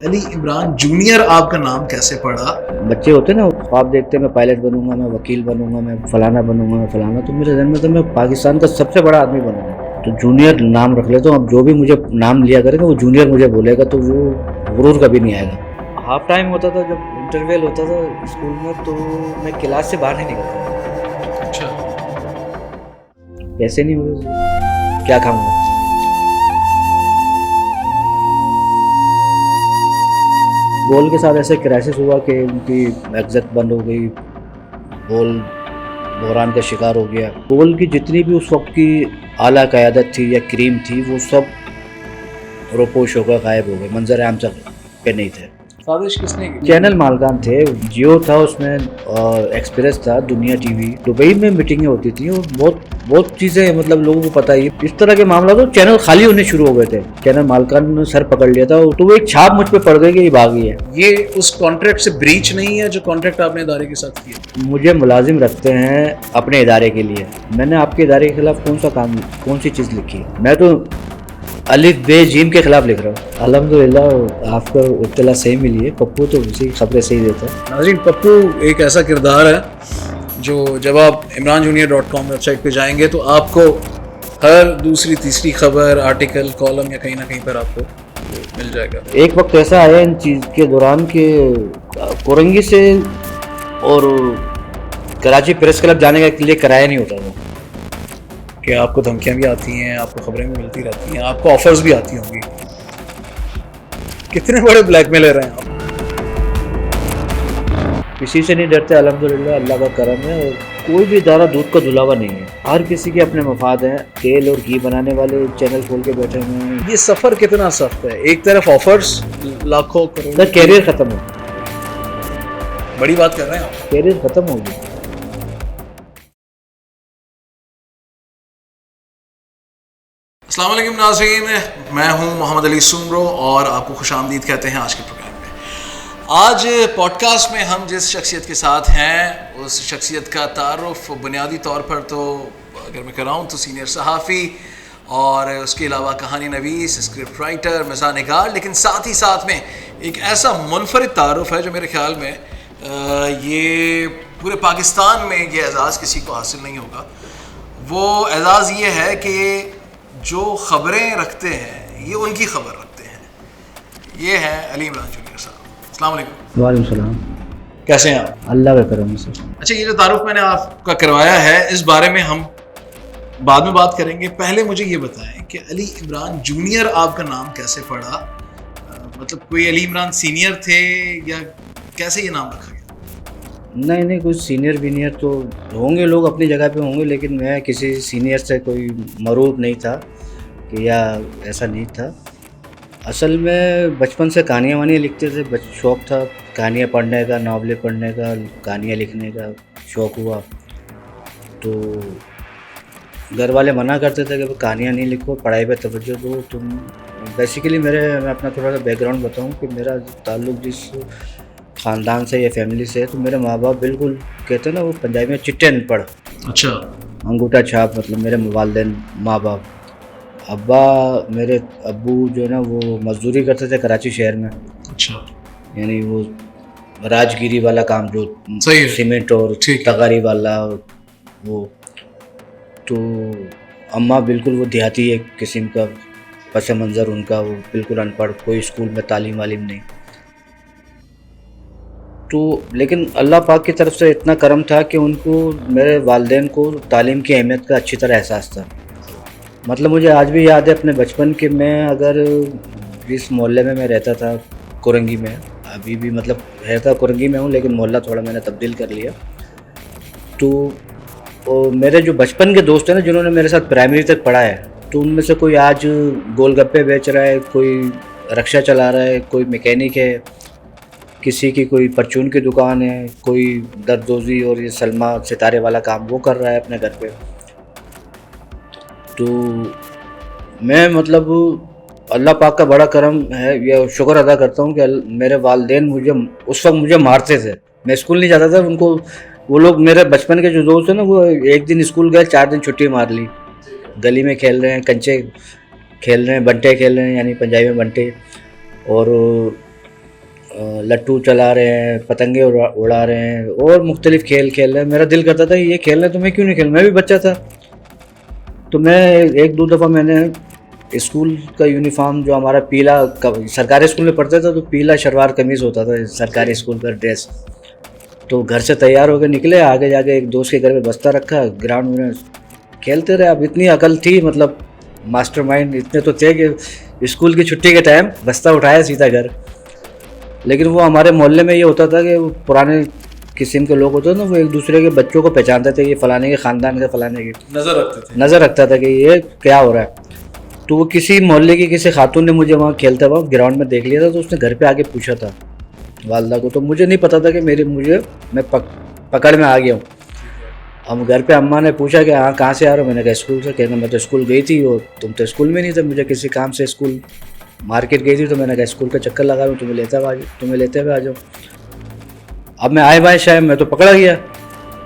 Ali Imran junior आपका नाम कैसे पड़ा? बच्चे होते हैं ना, ख्वाब देखते हैं मैं पायलट बनूंगा, मैं वकील बनूंगा, मैं फलाना बनूंगा, मैं फलाना। तो मेरे जहन में तो मैं पाकिस्तान का सबसे बड़ा आदमी बनूंगा। तो जूनियर नाम रख लेता हूँ। अब जो भी मुझे नाम लिया करेगा वो जूनियर मुझे बोलेगा, तो वो गुरूर कभी नहीं आएगा। हाफ टाइम होता था, जब इंटरवल होता था स्कूल में, तो मैं क्लास से बाहर नहीं निकलता। अच्छा। पैसे नहीं होते, क्या खाऊंगा। बॉल के साथ ऐसे क्राइसिस हुआ कि उनकी एग्जैक्ट बंद हो गई, बॉल बहरान का शिकार हो गया। बॉल की जितनी भी उस वक्त की आला क़यादत थी या क्रीम थी, वो सब रोपोश होकर गायब हो गए, मंजर आम तक पे नहीं थे। साजिश किसने की? चैनल मालकान थे, जियो था उसमें और एक्सप्रेस था, दुनिया टीवी। दुबई में मीटिंगें होती थी और बहुत चीज़ें, मतलब लोगों को पता ही इस तरह के मामला। तो चैनल खाली होने शुरू हो गए थे, चैनल मालकान ने सर पकड़ लिया था। तो वो एक छाप मुझ पे पड़ गई कि ये भागी है। ये उस कॉन्ट्रैक्ट से ब्रीच नहीं है जो कॉन्ट्रैक्ट आपने इदारे के साथ किया? मुझे मुलाजिम रखते हैं अपने इदारे के लिए। मैंने आपके इदारे के खिलाफ कौन सा काम, कौन सी चीज़ लिखी? मैं तो अलिफ बे जीम के खिलाफ लिख रहा हूँ। अल्हम्दुलिल्लाह आपको इत्तला सही मिली है। पप्पू तो उसी खबरें सही देता है। नाज़रीन, पप्पू एक ऐसा किरदार है जो जब आप imranjunior.com वेबसाइट पे जाएंगे तो आपको हर दूसरी तीसरी खबर, आर्टिकल, कॉलम या कहीं ना कहीं पर आपको मिल जाएगा। एक वक्त ऐसा आया इन चीज़ के दौरान कि कोरंगी से और कराची प्रेस क्लब जाने के लिए किराया नहीं होता था। कि आपको धमकियां भी आती हैं, आपको खबरें भी मिलती रहती हैं, आपको ऑफर्स भी आती होंगी। कितने बड़े ब्लैकमेलर हैं आप? किसी से नहीं डरते, अल्हम्दुलिल्लाह, अल्लाह का करम है। और कोई भी इदारा दूध का धुलावा नहीं है, हर किसी के अपने मफाद हैं। तेल और घी बनाने वाले चैनल खोल के बैठे हुए हैं। ये सफ़र कितना सख्त है, एक तरफ ऑफर्स लाखों करोड़ों। कैरियर ख़त्म हो, बड़ी बात कर रहे हैं आप। कैरियर ख़त्म हो गया। अस्सलाम वालेकुम नाज़रीन, मैं हूं मोहम्मद अली सुमरो और आपको खुशामदीद कहते हैं आज के प्रोग्राम में। आज पॉडकास्ट में हम जिस शख्सियत के साथ हैं, उस शख्सियत का तारुफ बुनियादी तौर पर तो अगर मैं कराऊँ तो सीनियर सहाफ़ी और उसके अलावा कहानी नवीस, स्क्रिप्ट राइटर, मिज़ाह निगार, लेकिन साथ ही साथ में एक ऐसा मुनफरिद तारुफ है जो मेरे ख्याल में ये पूरे पाकिस्तान में ये एज़ाज़ किसी को हासिल नहीं होगा। वो एज़ाज़ ये है कि जो ख़बरें रखते हैं ये उनकी ख़बर रखते हैं। ये है अली इमरान जूनियर साहब। अस्सलाम वालेकुम। वालेकुम सलाम। कैसे हैं आप? अल्लाह का करम से। अच्छा, ये जो तारुफ मैंने आपका करवाया है, इस बारे में हम बाद में बात करेंगे। पहले मुझे ये बताएं कि अली इमरान जूनियर आपका नाम कैसे पड़ा? मतलब कोई अली इमरान सीनियर थे या कैसे ये नाम रखा गया? नहीं, कुछ सीनियर वीनियर तो होंगे, लोग अपनी जगह पे होंगे, लेकिन मैं किसी सीनियर से कोई मरूब नहीं था कि, या ऐसा नहीं था। असल में बचपन से कहानियाँ वानियाँ लिखते थे, शौक़ था कहानियाँ पढ़ने का, नावलें पढ़ने का, कहानियाँ लिखने का शौक़ हुआ। तो घर वाले मना करते थे कि कहानियाँ नहीं लिखो, पढ़ाई पे तवज्जो दो तुम। बेसिकली मैं अपना थोड़ा सा बैकग्राउंड बताऊँ कि मेरा ताल्लुक़ जिस ख़ानदान से या फैमिली से है, तो मेरे माँ बाप बिल्कुल कहते हैं ना, वो पंजाबी में चिट्टे अनपढ़। अच्छा। अंगूठा छाप, मतलब मेरे वालिदैन माँ बाप। मेरे अब्बू जो है ना, वो मज़दूरी करते थे कराची शहर में। अच्छा। यानी वो राजगिरी वाला काम जो सही है, सीमेंट और तगारी वाला वो। तो अम्मा बिल्कुल वो देहाती एक किस्म का पस मंज़र उनका, वो बिल्कुल अनपढ़, कोई स्कूल में तालीम वालीम नहीं। तो लेकिन अल्लाह पाक की तरफ से इतना करम था कि उनको, मेरे वालिदैन को तालीम की अहमियत का अच्छी तरह एहसास था। मतलब मुझे आज भी याद है अपने बचपन के, मैं अगर जिस मोहल्ले में मैं रहता था कोरंगी में, अभी भी मतलब रहता कोरंगी में हूँ, लेकिन मोहल्ला थोड़ा मैंने तब्दील कर लिया। तो मेरे जो बचपन के दोस्त हैं ना, जिन्होंने मेरे साथ प्राइमरी तक पढ़ा है, तो उनमें से कोई आज गोलगप्पे बेच रहा है, कोई रिक्शा चला रहा है, कोई मैकेनिक है, किसी की कोई परचून की दुकान है, कोई दरदोजी और ये सलमा सितारे वाला काम वो कर रहा है अपने घर पे। तो मैं मतलब अल्लाह पाक का बड़ा करम है, यह शुक्र अदा करता हूँ कि मेरे वालिदैन मुझे उस वक्त मुझे मारते थे। मैं स्कूल नहीं जाता था, उनको, वो लोग मेरे बचपन के जो दोस्त हैं ना, वो एक दिन स्कूल गए, 4 दिन छुट्टी मार ली। गली में खेल रहे हैं, कंचे खेल रहे हैं, बंटे खेल रहे हैं, यानी पंजाबी में बंटे। और लट्टू चला रहे हैं, पतंगे उड़ा रहे हैं और मुख्तलिफ खेल खेल रहे हैं। मेरा दिल करता था ये खेल रहे हैं तो मैं क्यों नहीं खेल, मैं भी बच्चा था। तो मैं एक दो दफ़ा मैंने स्कूल का यूनिफॉर्म जो हमारा पीला, सरकारी स्कूल में पढ़ते थे तो पीला शलवार कमीज़ होता था सरकारी स्कूल का ड्रेस। तो घर से तैयार होकर निकले, आगे जाके एक दोस्त के घर पे बस्ता रखा, ग्राउंड में खेलते रहे। अब इतनी अकल थी, मतलब मास्टरमाइंड इतने तो थे कि स्कूल की छुट्टी के टाइम बस्ता उठाया सीधा घर। लेकिन वो हमारे मोहल्ले में ये होता था कि वो पुराने किस्म के लोग होते थे ना, वो एक दूसरे के बच्चों को पहचानते थे, ये फलाने के ख़ानदान के, फलाने के नज़र रखता था कि ये क्या हो रहा है। तो वो किसी मोहल्ले की किसी खातून ने मुझे वहाँ खेलते वक्त ग्राउंड में देख लिया था, तो उसने घर पे आके पूछा था वालदा को। तो मुझे नहीं पता था कि मैं पकड़ में आ गया हूँ। अब घर पे अम्मा ने पूछा कि हाँ कहाँ से आ रहे हो, मैंने कहा स्कूल से। कहना मैं तो स्कूल गई थी और तुम तो स्कूल में नहीं थे, मुझे किसी काम से स्कूल मार्केट गई थी, तो मैंने कहा स्कूल का चक्कर लगा रहा हूँ, तुम्हें लेते हुए आ जाओ। अब मैं आए बाएँ शायद मैं तो पकड़ा गया।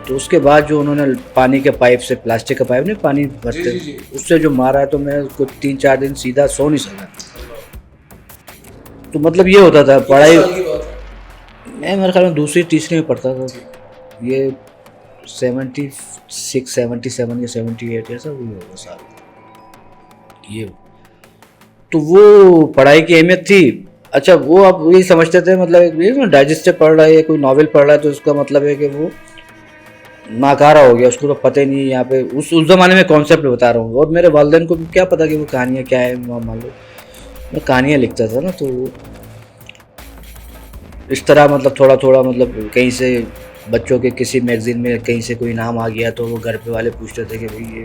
तो उसके बाद जो उन्होंने पानी के पाइप से, प्लास्टिक का पाइप नहीं पानी भरते, उससे जो मारा है, तो मैं उसको 3-4 दिन सीधा सो नहीं सका। तो मतलब ये होता था पढ़ाई। मैं मेरे ख्याल में दूसरी तीसरी में पढ़ता था, ये 76, 77 या 78 ऐसा हुई होगा साल ये। तो वो पढ़ाई की अहमियत थी। अच्छा, वो आप यही समझते थे मतलब ये डाइजेस्टिव पढ़ रहा है, कोई नॉवेल पढ़ रहा है, तो उसका मतलब है कि वो नाकारा हो गया, उसको तो पता ही नहीं। यहाँ पे उस ज़माने में कॉन्सेप्ट बता रहा हूँ। और मेरे वालिदैन को भी क्या पता कि वो कहानियाँ क्या है, मान लो मैं कहानियाँ लिखता था ना, तो इस तरह मतलब थोड़ा थोड़ा मतलब कहीं से बच्चों के किसी मैगज़ीन में कहीं से कोई नाम आ गया तो वो घर पे वाले पूछते थे कि भाई ये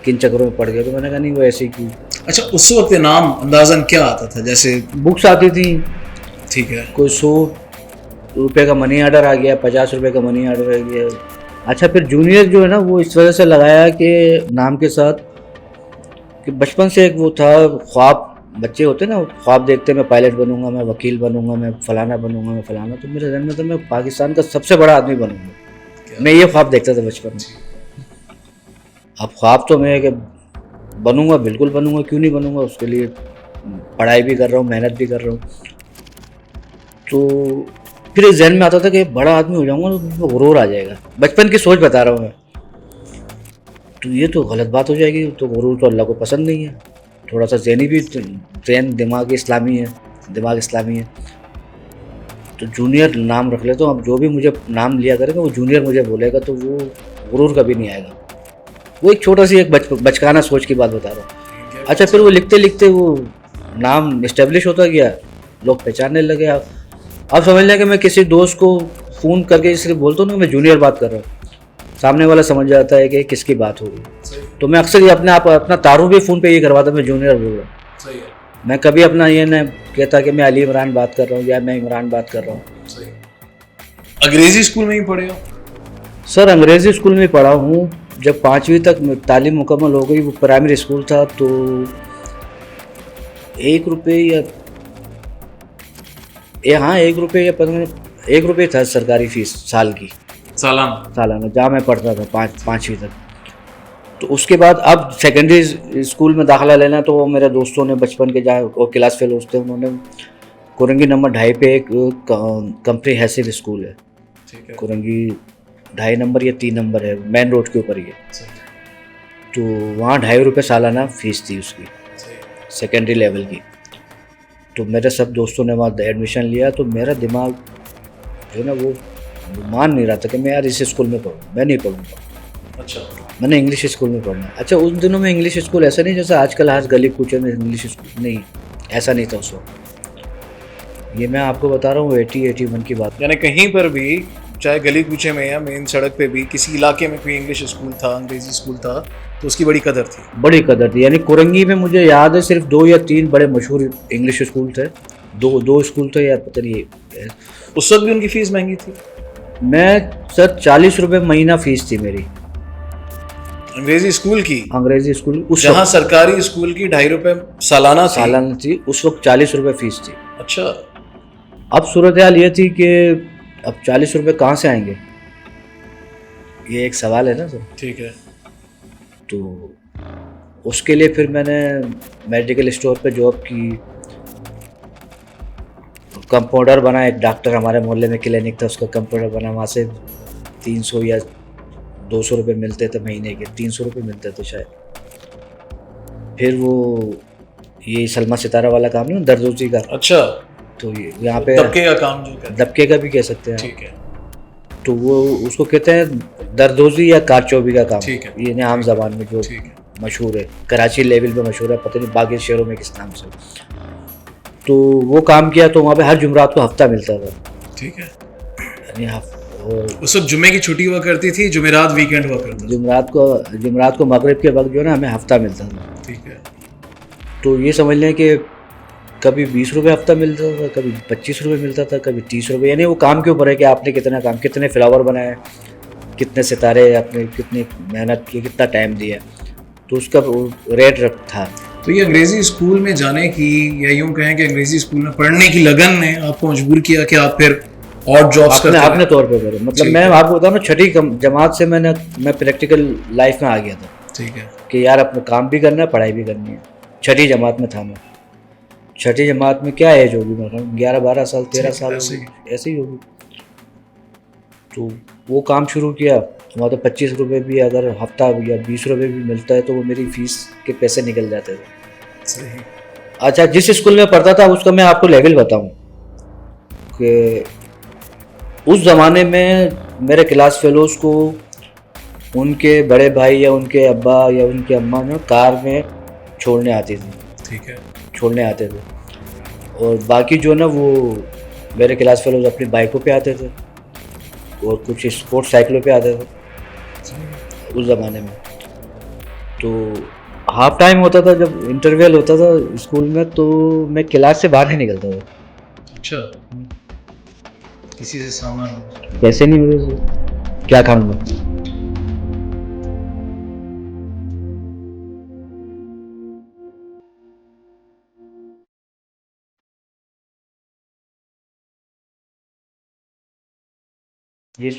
किन चक्करों में पड़ गया। तो मैंने कहा नहीं, वो ऐसे ही क्यों। अच्छा, उस वक्त नाम अंदाजन क्या आता था? जैसे बुक्स आती थी, ठीक है, कोई 100 रुपये का मनी ऑर्डर आ गया, 50 रुपये का मनी ऑर्डर आ गया। अच्छा, फिर जूनियर जो है ना, वो इस वजह से लगाया कि नाम के साथ कि बचपन से एक वो था ख्वाब, बच्चे होते ना ख्वाब देखते, मैं पायलट बनूंगा, मैं वकील बनूंगा, मैं फलाना बनूंगा, मैं फलाना। तो मेरे जहन में था मैं पाकिस्तान का सबसे बड़ा आदमी बनूंगा। मैं ये ख्वाब देखता था बचपन में। अब ख्वाब तो मैं कि बनूंगा, बिल्कुल बनूंगा, क्यों नहीं बनूंगा। उसके लिए पढ़ाई भी कर रहा हूँ, मेहनत भी कर रहा हूँ। तो फिर इस जहन में आता था कि बड़ा आदमी हो जाऊंगा तो गुरूर आ जाएगा। बचपन की सोच बता रहा हूँ मैं। तो ये तो गलत बात हो जाएगी, तो गुरूर तो अल्लाह को पसंद नहीं है। थोड़ा सा ज़हनी भी, जहन दिमाग इस्लामी है। तो जूनियर नाम रख ले, तो अब जो भी मुझे नाम लिया करेगा वो जूनियर मुझे बोलेगा, तो वो गुरूर कभी नहीं आएगा। वो एक छोटा सी एक बचकाना सोच की बात बता रहा हूँ। अच्छा, फिर वो लिखते लिखते वो नाम इस्टेब्लिश होता गया, लोग पहचानने लगे। अब समझ लें कि मैं किसी दोस्त को फ़ोन करके सिर्फ बोलता हूँ ना मैं जूनियर बात कर रहा हूँ, सामने वाला समझ जाता है कि किसकी बात हो रही। तो मैं अक्सर ये अपना तारुफ भी फ़ोन पे ये करवाता, मैं जूनियर बोल रहा हूँ। मैं कभी अपना ये नहीं कहता कि मैं अली इमरान बात कर रहा हूँ या मैं इमरान बात कर रहा हूँ। अंग्रेजी स्कूल में ही पढ़े हो? सर, अंग्रेज़ी स्कूल में पढ़ा हूँ। जब 5वीं तक तालीम मुकम्मल हो गई, वो प्राइमरी स्कूल था, तो 1 रुपये या 1 रुपये था सरकारी फ़ीस साल की, सालाना, जहाँ मैं पढ़ता था 5वीं तक। तो उसके बाद अब सेकेंडरी स्कूल में दाखिला लेना, तो वो मेरे दोस्तों ने बचपन के जहाँ और क्लास फेलोज थे, उन्होंने कुरंगी नंबर 2.5 पे एक कंपनी हैसिव स्कूल है, कुरंगी 2.5 नंबर या 3 नंबर है, मेन रोड के ऊपर ही है। तो वहाँ 2.5 रुपये सालाना फ़ीस थी उसकी, सेकेंडरी लेवल की। तो मेरे सब दोस्तों ने वहाँ एडमिशन लिया, तो मेरा दिमाग जो है ना वो मान नहीं रहा था कि मैं यार इस स्कूल में पढ़ूँ, मैं नहीं पढ़ूँगा। अच्छा, मैंने इंग्लिश स्कूल में पढ़ना। अच्छा, उस दिनों में इंग्लिश स्कूल ऐसा नहीं जैसा आजकल हर गली कूचे में इंग्लिश स्कूल, नहीं, ऐसा नहीं था उस वक्त। ये मैं आपको बता रहा हूँ 80-81 की बात। यानी कहीं पर भी, चाहे गली कूचे में या मेन सड़क पे भी, किसी इलाके में कोई इंग्लिश स्कूल था, अंग्रेजी स्कूल था, तो उसकी बड़ी कदर थी। बड़ी कदर थी। यानी कुरंगी में मुझे याद है सिर्फ 2 या 3 बड़े मशहूर इंग्लिश स्कूल थे, दो स्कूल थे, या पता नहीं। उस वक्त भी उनकी फ़ीस महंगी थी? मैं सर 40 रुपये महीना फ़ीस थी मेरी अंग्रेजी स्कूल की। अंग्रेजी स्कूल उस जहाँ सरकारी स्कूल की 2.5 रुपये सालाना थी, उस वक्त 40 रुपये फ़ीस थी। अच्छा, अब सूरत हाल ये थी कि अब 40 रुपये कहाँ से आएंगे, ये एक सवाल है ना सर। ठीक है। तो उसके लिए फिर मैंने मेडिकल स्टोर पे जॉब की, कंपाउंडर बना, एक डॉक्टर हमारे मोहल्ले में क्लिनिक था, उसका कंपाउंडर बना, वहाँ से 300 या 200 रुपये मिलते थे महीने के, 300 रुपये मिलते थे शायद। फिर वो ये सलमा सितारा वाला काम ना, दरदोजी का, अच्छा, तो यहाँ पे दबके का काम जो कहते हैं। दबके का भी कह सकते हैं, ठीक है, तो वो उसको कहते हैं दरदोजी या कारचौबी का काम, ठीक है, ये आम जबान में जो ठीक है, मशहूर है, कराची लेवल पे मशहूर है, पता नहीं बाकी शहरों में किस नाम से। तो वो काम किया, तो वहाँ पे हर जुमरात को हफ्ता मिलता था, ठीक है। यानी और उस वक्त जुम्मे की छुट्टी हुआ करती थी, जुमेरात वीकेंड हुआ करता था। जुमरात को मगरिब के वक्त जो है ना, हमें हफ्ता मिलता था। ठीक है, तो ये समझ लें कि कभी 20 रुपये हफ्ता मिलता था, कभी 25 रुपये मिलता था, कभी 30 रुपये, यानी वो काम के ऊपर है कि आपने कितना काम, कितने फ्लावर बनाए, कितने सितारे, आपने कितनी मेहनत की, कितना टाइम दिया, तो उसका रेट था। तो ये अंग्रेजी स्कूल में जाने की, या यूं कहें कि अंग्रेजी स्कूल में पढ़ने की लगन ने आपको मजबूर किया कि आप फिर और जॉब्स करते अपने तौर पे करें। मतलब मैं आपको बताऊँ ना, छठी जमात से मैं प्रैक्टिकल लाइफ में आ गया था। ठीक है, कि यार अपना काम भी करना है, पढ़ाई भी करनी है। छठी जमात में था मैं। छठी जमात में क्या एज होगी, मतलब 11-12 साल, 13 साल ऐसे ही होगी। तो वो काम शुरू किया, वहाँ तो 25 रुपये भी अगर हफ्ता या 20 रुपये भी मिलता है तो वो मेरी फ़ीस के पैसे निकल जाते थे। सही। अच्छा, जिस स्कूल में पढ़ता था उसका मैं आपको लेवल बताऊँ कि उस ज़माने में मेरे क्लास फेलोज़ को उनके बड़े भाई या उनके अब्बा या उनके अम्मा ने कार में छोड़ने आती थी। ठीक है, छोड़ने आते थे, और बाकी जो ना वो मेरे क्लास फेलोज़ अपनी बाइकों पे आते थे और कुछ स्पोर्ट्स साइकिलों पे आते थे उस ज़माने में। तो हाफ टाइम होता था, जब इंटरवल होता था स्कूल में, तो मैं क्लास से बाहर नहीं निकलता था। अच्छा, किसी से सामान कैसे नहीं, मुझे क्या खाऊंगा। ये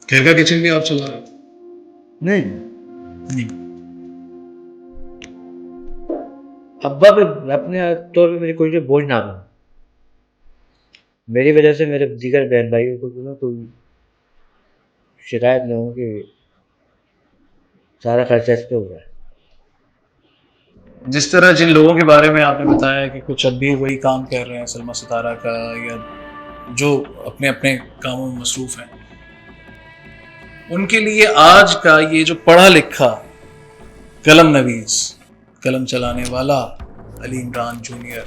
घर का किचन भी आप चला रहे हो? नहीं, नहीं। अब्बा पे अपने तौर पे मेरी कोई से बोझ ना बने। मेरी वजह से मेरे दीगर बहन भाइयों को ना कोई शिकायत न हो कि सारा खर्चा इस पे हो रहा है। जिस तरह जिन लोगों के बारे में आपने बताया कि कुछ अब भी वही काम कर रहे हैं, सलमा सितारा का, या जो अपने अपने कामों में मसरूफ़ हैं, उनके लिए आज का ये जो पढ़ा लिखा कलम नवीस, कलम चलाने वाला अली इमरान जूनियर,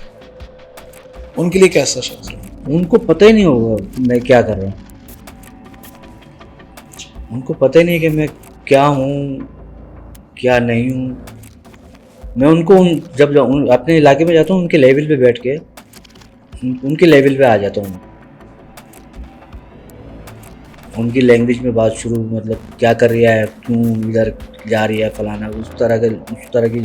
उनके लिए कैसा शख्स है? उनको पता ही नहीं होगा मैं क्या कर रहा हूँ। उनको पता ही नहीं कि मैं क्या हूँ, क्या नहीं हूँ। मैं उनको जब अपने इलाके में जाता हूँ, उनके लेवल पे बैठ के उनके लेवल पे आ जाता हूँ। उनकी लैंग्वेज में बात शुरू, मतलब क्या कर रहा है, क्यों इधर जा रही है, फलाना, उस तरह की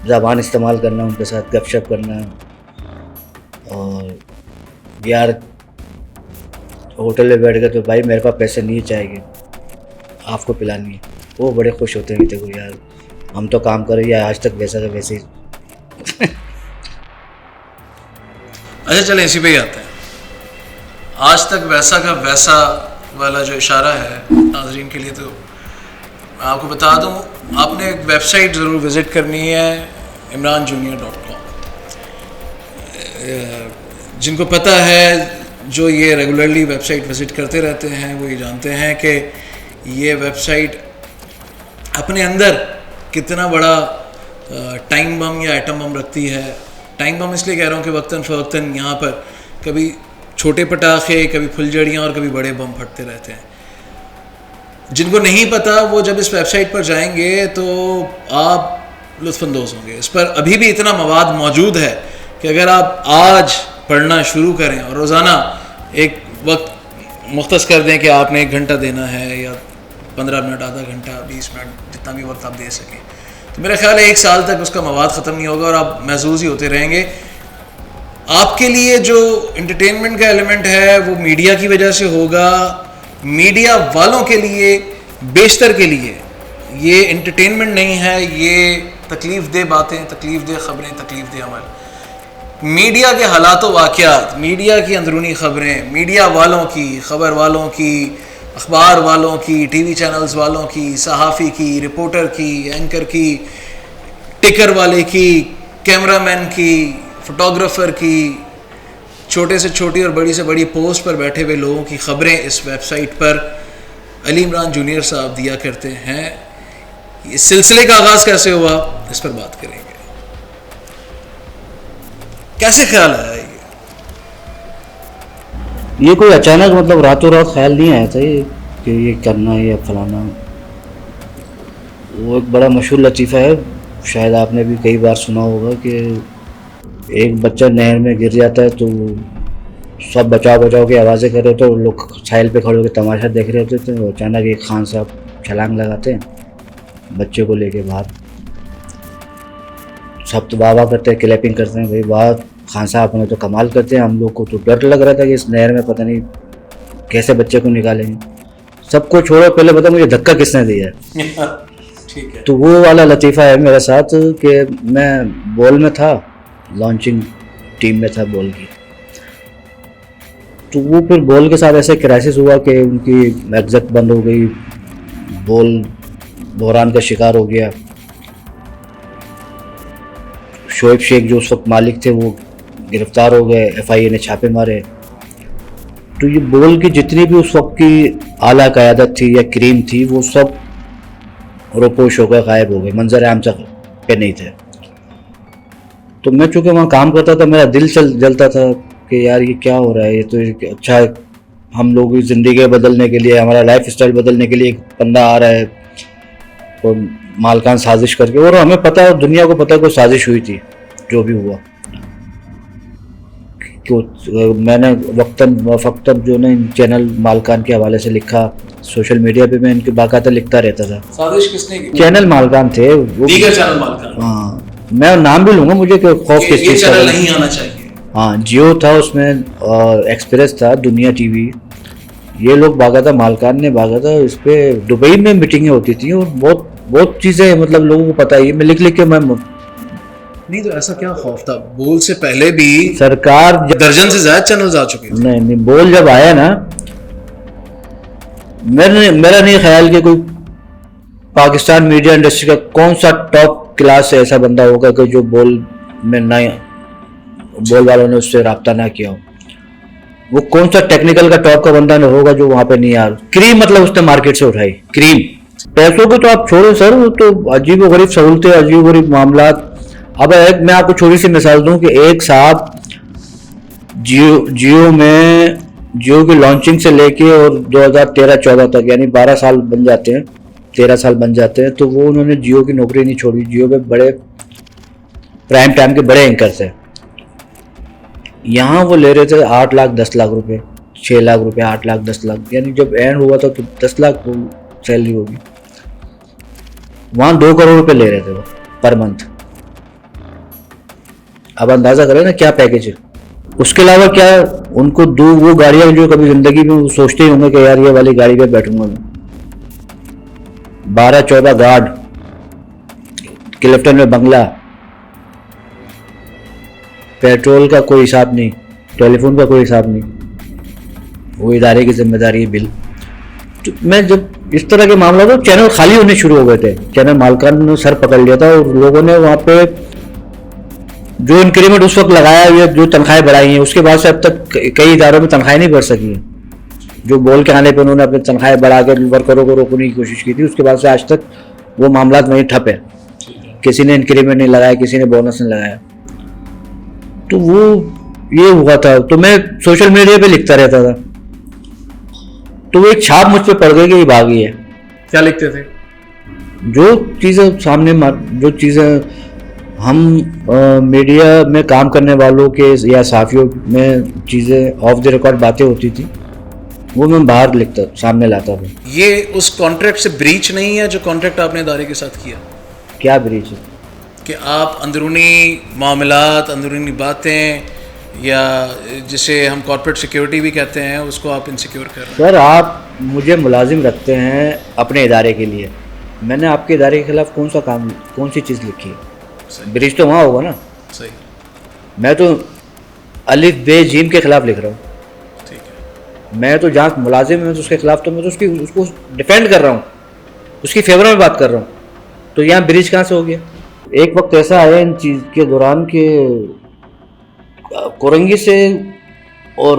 ज़बान इस्तेमाल करना, उनके साथ गपशप करना। और यार होटल में बैठ गए तो भाई मेरे पास पैसे नहीं चाहिए, आपको पिलानी है। वो बड़े खुश होते हैं, देखो यार हम तो काम कर रहे हैं, आज तक वैसा का वैसे ही। अच्छा, चलें इसी पे ही आते हैं। आज तक वैसा का वैसा वाला जो इशारा है नाज़रीन के लिए, तो मैं आपको बता दूं, आपने एक वेबसाइट ज़रूर विज़िट करनी है, imranjunior.com। जिनको पता है, जो ये रेगुलरली वेबसाइट विज़िट करते रहते हैं, वो ये जानते हैं कि ये वेबसाइट अपने अंदर कितना बड़ा टाइम बम या एटम बम रखती है। टाइम बम इसलिए कह रहा हूँ कि वक्तन फ़वक्तन यहाँ पर कभी छोटे पटाखे, कभी फुलझड़ियाँ और कभी बड़े बम फटते रहते हैं। जिनको नहीं पता वो जब इस वेबसाइट पर जाएंगे तो आप लुत्फ़अंदोज़ होंगे। इस पर अभी भी इतना मवाद मौजूद है कि अगर आप आज पढ़ना शुरू करें और रोज़ाना एक वक्त मुख्तस कर दें कि आपने 1 घंटा देना है, या 15 मिनट, आधा घंटा, 20 मिनट, जितना भी वक्त आप दे सकें, तो मेरा ख्याल है 1 साल तक उसका मवाद ख़त्म नहीं होगा और आप महसूस ही होते रहेंगे। आपके लिए जो एंटरटेनमेंट का एलिमेंट है वो मीडिया की वजह से होगा। मीडिया वालों के लिए, बेशतर के लिए, ये एंटरटेनमेंट नहीं है, ये तकलीफ़ दे बातें, तकलीफ़ दे ख़बरें, तकलीफ़ दे अमल, मीडिया के हालात व वाक़यात, मीडिया की अंदरूनी ख़बरें, मीडिया वालों की, ख़बर वालों की, अखबार वालों की, टीवी चैनल्स वालों की, सहाफ़ी की, रिपोर्टर की, एंकर की, टिकर वाले की, कैमरामैन की, फ़ोटोग्राफ़र की, छोटे से छोटी और बड़ी से बड़ी पोस्ट पर बैठे हुए लोगों की ख़बरें इस वेबसाइट पर अली इमरान जूनियर साहब दिया करते हैं। इस सिलसिले का आगाज़ कैसे हुआ, इस पर बात करेंगे। कैसे ख्याल आया ये कोई अचानक मतलब रातों रात ख्याल नहीं आया था ये कि ये करना है या फलाना। वो एक बड़ा मशहूर लतीफ़ा है, शायद आपने भी कई बार सुना होगा कि एक बच्चा नहर में गिर जाता है तो सब बचाव बचाव की आवाज़ें कर रहे होते, तो लोग साहिल पे खड़े होकर तमाशा देख रहे होते थे। अचानक एक खान साहब छलांग लगाते हैं बच्चे को लेके बाहर, सब तो वाह वाह करते हैं, क्लैपिंग करते हैं, भाई वाह खान साहब ने तो कमाल करते हैं। हम लोग को तो डर लग रहा था कि इस नहर में पता नहीं कैसे बच्चे को निकालेंगे। सबको छोड़ो, पहले बता मुझे धक्का किसने दिया है। ठीक है। तो वो वाला लतीफ़ा है मेरे साथ कि मैं बॉल में था, लॉन्चिंग टीम में था बॉल की। तो वो फिर बॉल के साथ ऐसे क्राइसिस हुआ कि उनकी एग्जैक्ट बंद हो गई, बॉल बहरान का शिकार हो गया। शोएब शेख जो उस वक्त मालिक थे वो गिरफ्तार हो गए, FIA ने छापे मारे। तो ये बॉल की जितनी भी उस वक्त की आला क़यादत थी या क्रीम थी वो सब रोपोश होकर गायब हो गए, मंजर आम पे नहीं थे। तो मैं चूँकि वहाँ काम करता था, मेरा दिल जलता था कि यार ये क्या हो रहा है, ये तो अच्छा है, हम लोग की ज़िंदगी बदलने के लिए, हमारा लाइफ स्टाइल बदलने के लिए एक बंदा आ रहा है तो मालकान साजिश करके, और हमें पता है, दुनिया को पता है कोई साजिश हुई थी जो भी हुआ। क्यों मैंने वक्तन जो ना इन चैनल मालकान के हवाले से लिखा, सोशल मीडिया पे मैं इनके बाकायदा लिखता रहता था। साजिश किसने की? चैनल मालकान थे वो, दीगर चैनल मालकान। हाँ मैं नाम भी लूँगा, मुझे खौफ किस चीज़ का नहीं आना चाहिए। हाँ जियो था उसमें, एक्सप्रेस था, दुनिया TV, ये लोग बाकायदा मालकान ने बाकायदा इस पर दुबई में मीटिंगें होती थी और बहुत बहुत चीज़ें मतलब लोगों को पता है। मैं लिख के मैं नहीं, तो ऐसा क्या खौफ था? बोल से पहले भी सरकार दर्जन से ज्यादा चैनल्स आ चुके थे। नहीं बोल जब आया ना, मेरा नहीं ख्याल कि कोई पाकिस्तान मीडिया इंडस्ट्री का कौन सा टॉप क्लास से ऐसा बंदा होगा कि जो बोल में ना, बोल वालों ने उससे रब्ता ना किया हो। वो कौन सा टेक्निकल का टॉप का बंदा नहीं होगा जो वहां पे नहीं आ रहा। क्रीम मतलब उसने मार्केट से उठाई क्रीम। पैसों को तो आप छोड़ो सर, वो तो अजीब व गरीब सहूलतें, अजीब व गरीब मामला। अब एक मैं आपको छोटी सी मिसाल दूं कि एक साहब जियो की लॉन्चिंग से लेके और 2013-14 तक, यानी 12 साल बन जाते हैं, 13 साल बन जाते हैं, तो वो उन्होंने जियो की नौकरी नहीं छोड़ी। जियो पे बड़े प्राइम टाइम के बड़े एंकर थे। यहाँ वो ले रहे थे 8 लाख 10 लाख रुपए, 6 लाख रुपए, 8 लाख 10 लाख, यानी जब एंड हुआ था तो 10 लाख सैलरी होगी। वहाँ 2 करोड़ रुपए ले रहे थे वो पर मंथ। अब अंदाजा करें ना क्या पैकेज है। उसके अलावा क्या उनको वो गाड़ियाँ जो कभी जिंदगी में सोचते ही होंगे कि यार ये वाली गाड़ी पे बैठूंगा मैं, 12-14 गार्ड, क्लिफ्टन में बंगला, पेट्रोल का कोई हिसाब नहीं, टेलीफोन का कोई हिसाब नहीं, वो इदारे की जिम्मेदारी है बिल। तो मैं जब इस तरह के मामला तो चैनल खाली होने शुरू हो गए थे, चैनल मालकान ने सर पकड़ लिया था और लोगों ने वहाँ पे जो इंक्रीमेंट उस वक्त लगाया है, जो तनख्वाहें बढ़ाई हैं, उसके बाद से अब तक कई इदारों में तनख्वाहें नहीं बढ़ सकी हैं। जो बोल के आने पर उन्होंने अपनी तनख्वाहें बढ़ा कर वर्करों को रोकने की कोशिश की थी, उसके बाद से आज तक वो मामला वहीं ठप है। किसी ने इंक्रीमेंट नहीं लगाया, किसी ने बोनस नहीं लगाया। तो वो ये हुआ था, तो मैं सोशल मीडिया पे लिखता रहता था, तो वो एक छाप मुझ पे पड़ गई कि ये बागी है। क्या लिखते थे? जो चीज़ें सामने, जो चीज़ें हम मीडिया में काम करने वालों के या साफियों में चीज़ें ऑफ द रिकॉर्ड बातें होती थी, वो मैं बाहर लिखता, सामने लाता था। ये उस कॉन्ट्रैक्ट से ब्रीच नहीं है जो कॉन्ट्रैक्ट आपने इदारे के साथ किया? क्या ब्रीच है? कि आप अंदरूनी मामलात, अंदरूनी बातें, या जिसे हम कॉर्पोरेट सिक्योरिटी भी कहते हैं, उसको आप इनसिक्योर कर रहे हैं। सर आप मुझे मुलाजिम रखते हैं अपने इदारे के लिए, मैंने आपके इदारे के खिलाफ कौन सा काम, कौन सी चीज़ लिखी है? सही ब्रिज तो वहाँ होगा ना। सही मैं तो अलिफ बे जीम के खिलाफ लिख रहा हूँ। ठीक है। मैं तो जहाँ मुलाजिम है तो उसके खिलाफ, तो मैं तो उसको डिफेंड कर रहा हूँ, उसकी फेवर में बात कर रहा हूँ। तो यहाँ ब्रिज कहाँ से हो गया? एक वक्त ऐसा आया इन चीज़ के दौरान कि कोरंगी से और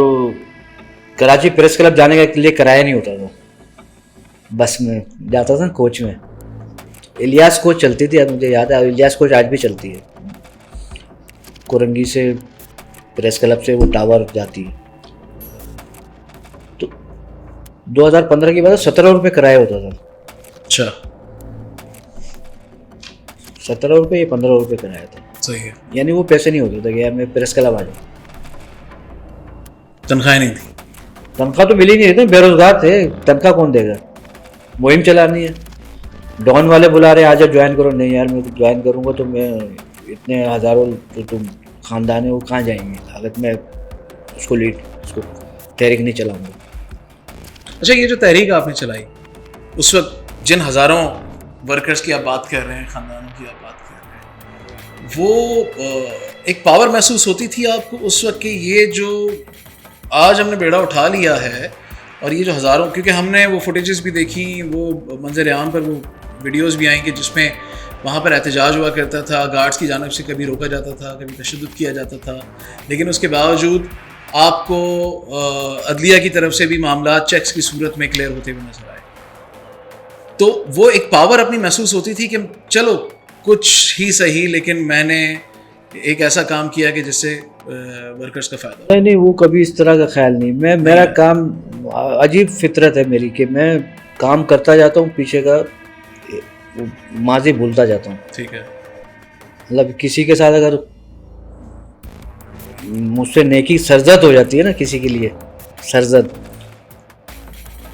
कराची प्रेस क्लब जाने के लिए किराया नहीं होता था। बस में जाता था, कोच में। इलियास कोच चलती थी, मुझे याद है, इलियास कोच आज भी चलती है। कोरंगी से प्रेस क्लब से वो टावर जाती है। तो 2015 की बात है, 17 रुपये किराया होता था। अच्छा, 17 रुपये या 15 रुपये किराया था। सही है। यानी वो पैसे नहीं होते थे कि यार मैं प्रेस क्लब आ जाऊँ। तनख्वाहें नहीं थी। तनख्वाह तो मिली नहीं रही थी, बेरोजगार थे, तनख्वाह कौन देगा? मुहिम चलानी है, डॉन वाले बुला रहे आजा ज्वाइन करो। नहीं यार, मैं तो ज्वाइन करूँगा तो मैं इतने हज़ारों जो तुम ख़ानदान है वो कहाँ जाएंगे अगर मैं उसको तहरीक नहीं चलाऊँगा। अच्छा, ये जो तहरीक आपने चलाई उस वक्त, जिन हज़ारों वर्कर्स की आप बात कर रहे हैं, ख़ानदानों की आप बात कर रहे हैं, वो एक पावर महसूस होती थी आपको उस वक्त कि ये जो आज हमने बेड़ा उठा लिया है, और ये जो हज़ारों, क्योंकि हमने वो फुटेजेस भी देखी, वो मंजर आम पर वो वीडियोस भी आई कि जिसमें वहाँ पर एहतजाज हुआ करता था, गार्ड्स की जानिब से कभी रोका जाता था, कभी तशद्दुद किया जाता था, लेकिन उसके बावजूद आपको अदलिया की तरफ से भी मामला चेक्स की सूरत में क्लियर होते हुए नजर आए। तो वो एक पावर अपनी महसूस होती थी कि चलो कुछ ही सही, लेकिन मैंने एक ऐसा काम किया कि जिससे वर्कर्स का फ़ायदा। नहीं, वो कभी इस तरह का ख्याल नहीं। मेरा काम, अजीब फितरत है मेरी कि मैं काम करता जाता हूँ, पीछे का माजी भूलता जाता हूँ। ठीक है। मतलब किसी के साथ अगर मुझसे नेकी सरजद हो जाती है ना, किसी के लिए सरजद,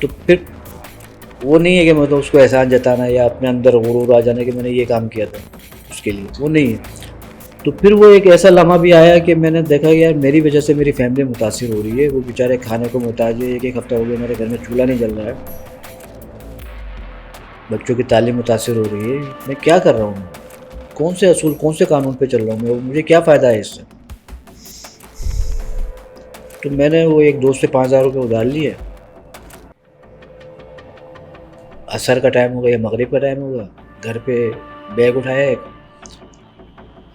तो फिर वो नहीं है कि मतलब उसको एहसान जताना या अपने अंदर गुरूर आ जाना कि मैंने ये काम किया था उसके लिए, वो नहीं है। तो फिर वो एक ऐसा लम्हा भी आया कि मैंने देखा कि यार मेरी वजह से मेरी फैमिली मुतासिर हो रही है, वो बेचारे खाने को मुहताज है। एक हफ्ता हो गया मेरे घर में चूल्हा नहीं जल रहा है, बच्चों की तालीम मुतासिर हो रही है। मैं क्या कर रहा हूँ? कौन से असूल, कौन से कानून पे चल रहा हूँ मैं? मुझे क्या फ़ायदा है इससे? तो मैंने वो एक दोस्त से 5,000 रुपये उधार लिए। असर का टाइम होगा या मगरिब का टाइम होगा, घर पे बैग उठाया एक,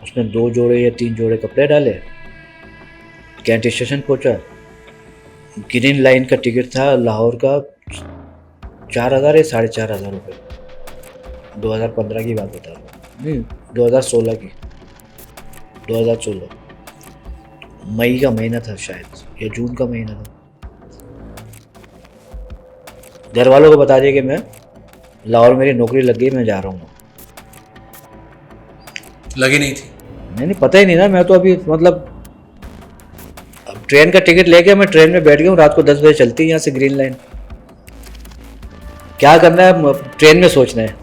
उसमें 2 जोड़े या 3 जोड़े कपड़े डाले, कैंट स्टेशन पहुंचा। ग्रीन लाइन का टिकट था लाहौर का 4,000 या 4,500 रुपये। 2015 की बात बता रहा हूँ, नहीं 2016 की, 2016 मई का महीना था शायद, या जून का महीना था। घर वालों को बता दिया कि मैं लाहौर मेरी नौकरी लग गई, मैं जा रहा हूँ। लगी नहीं थी? नहीं, पता ही नहीं ना। मैं तो अभी मतलब अब ट्रेन का टिकट लेके मैं ट्रेन में बैठ गया हूँ, रात को 10 बजे चलती है यहाँ से ग्रीन लाइन। क्या करना है ट्रेन में सोचना है।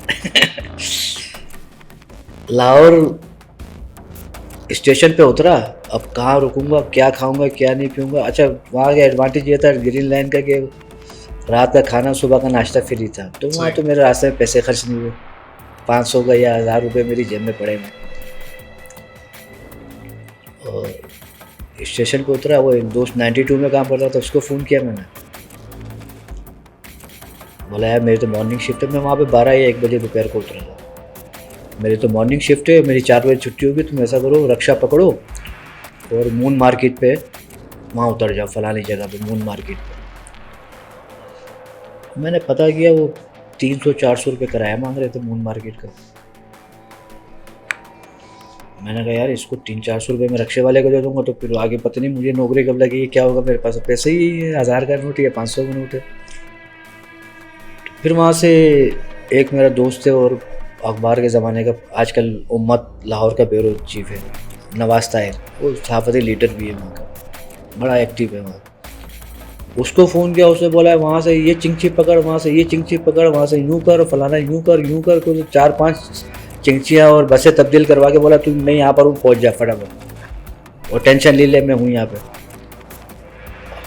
लाहौर स्टेशन पे उतरा, अब कहाँ रुकूंगा, क्या खाऊंगा, क्या नहीं पीऊंगा। अच्छा, वहाँ का एडवांटेज ये था ग्रीन लाइन का कि रात का खाना, सुबह का नाश्ता फ्री था। तो वहाँ तो मेरे रास्ते में पैसे खर्च नहीं हुए, 500 का या 1,000 रुपये मेरी जेब में पड़े हैं। और स्टेशन पे उतरा, वो एक दोस्त 92 में काम करता था, उसको फ़ोन किया मैंने, बोला यार मेरी तो मॉर्निंग शिफ्ट है। मैं वहाँ पे 12 या 1 बजे दोपहर को उतरा था। मेरी तो मॉर्निंग शिफ्ट है, मेरी 4 बजे छुट्टी होगी, तुम ऐसा करो रक्षा पकड़ो और मून मार्केट पे वहाँ उतर जाओ, फलानी जगह पे मून मार्केट पे। मैंने पता किया, वो 300-400 रुपये किराया मांग रहे थे मून मार्केट का। मैंने कहा यार इसको 300-400 रुपये में रक्षे वाले को दे दूँगा तो फिर आगे पता नहीं मुझे नौकरी कब लगेगी, क्या होगा। मेरे पास पैसे ही है, 1,000 का नोट या 500 का नोट है। फिर वहाँ से एक मेरा दोस्त है और अखबार के ज़माने का आजकल उम्मत लाहौर का ब्यूरो चीफ है, नवाज ताहिर, वो सहाफ़ती लीडर भी है वहाँ का, बड़ा एक्टिव है वहाँ। उसको फ़ोन किया, उसने बोला है वहाँ से ये चिंची पकड़, वहाँ से ये चिंची पकड़, वहाँ से यूँ कर, फलाना यूँ कर, कुछ 4-5 चिंचियाँ और बसें तब्दील करवा के बोला तू मैं यहाँ पर हूँ, पहुँच जा फटाफट और टेंशन ले ले, मैं हूँ यहाँ पे।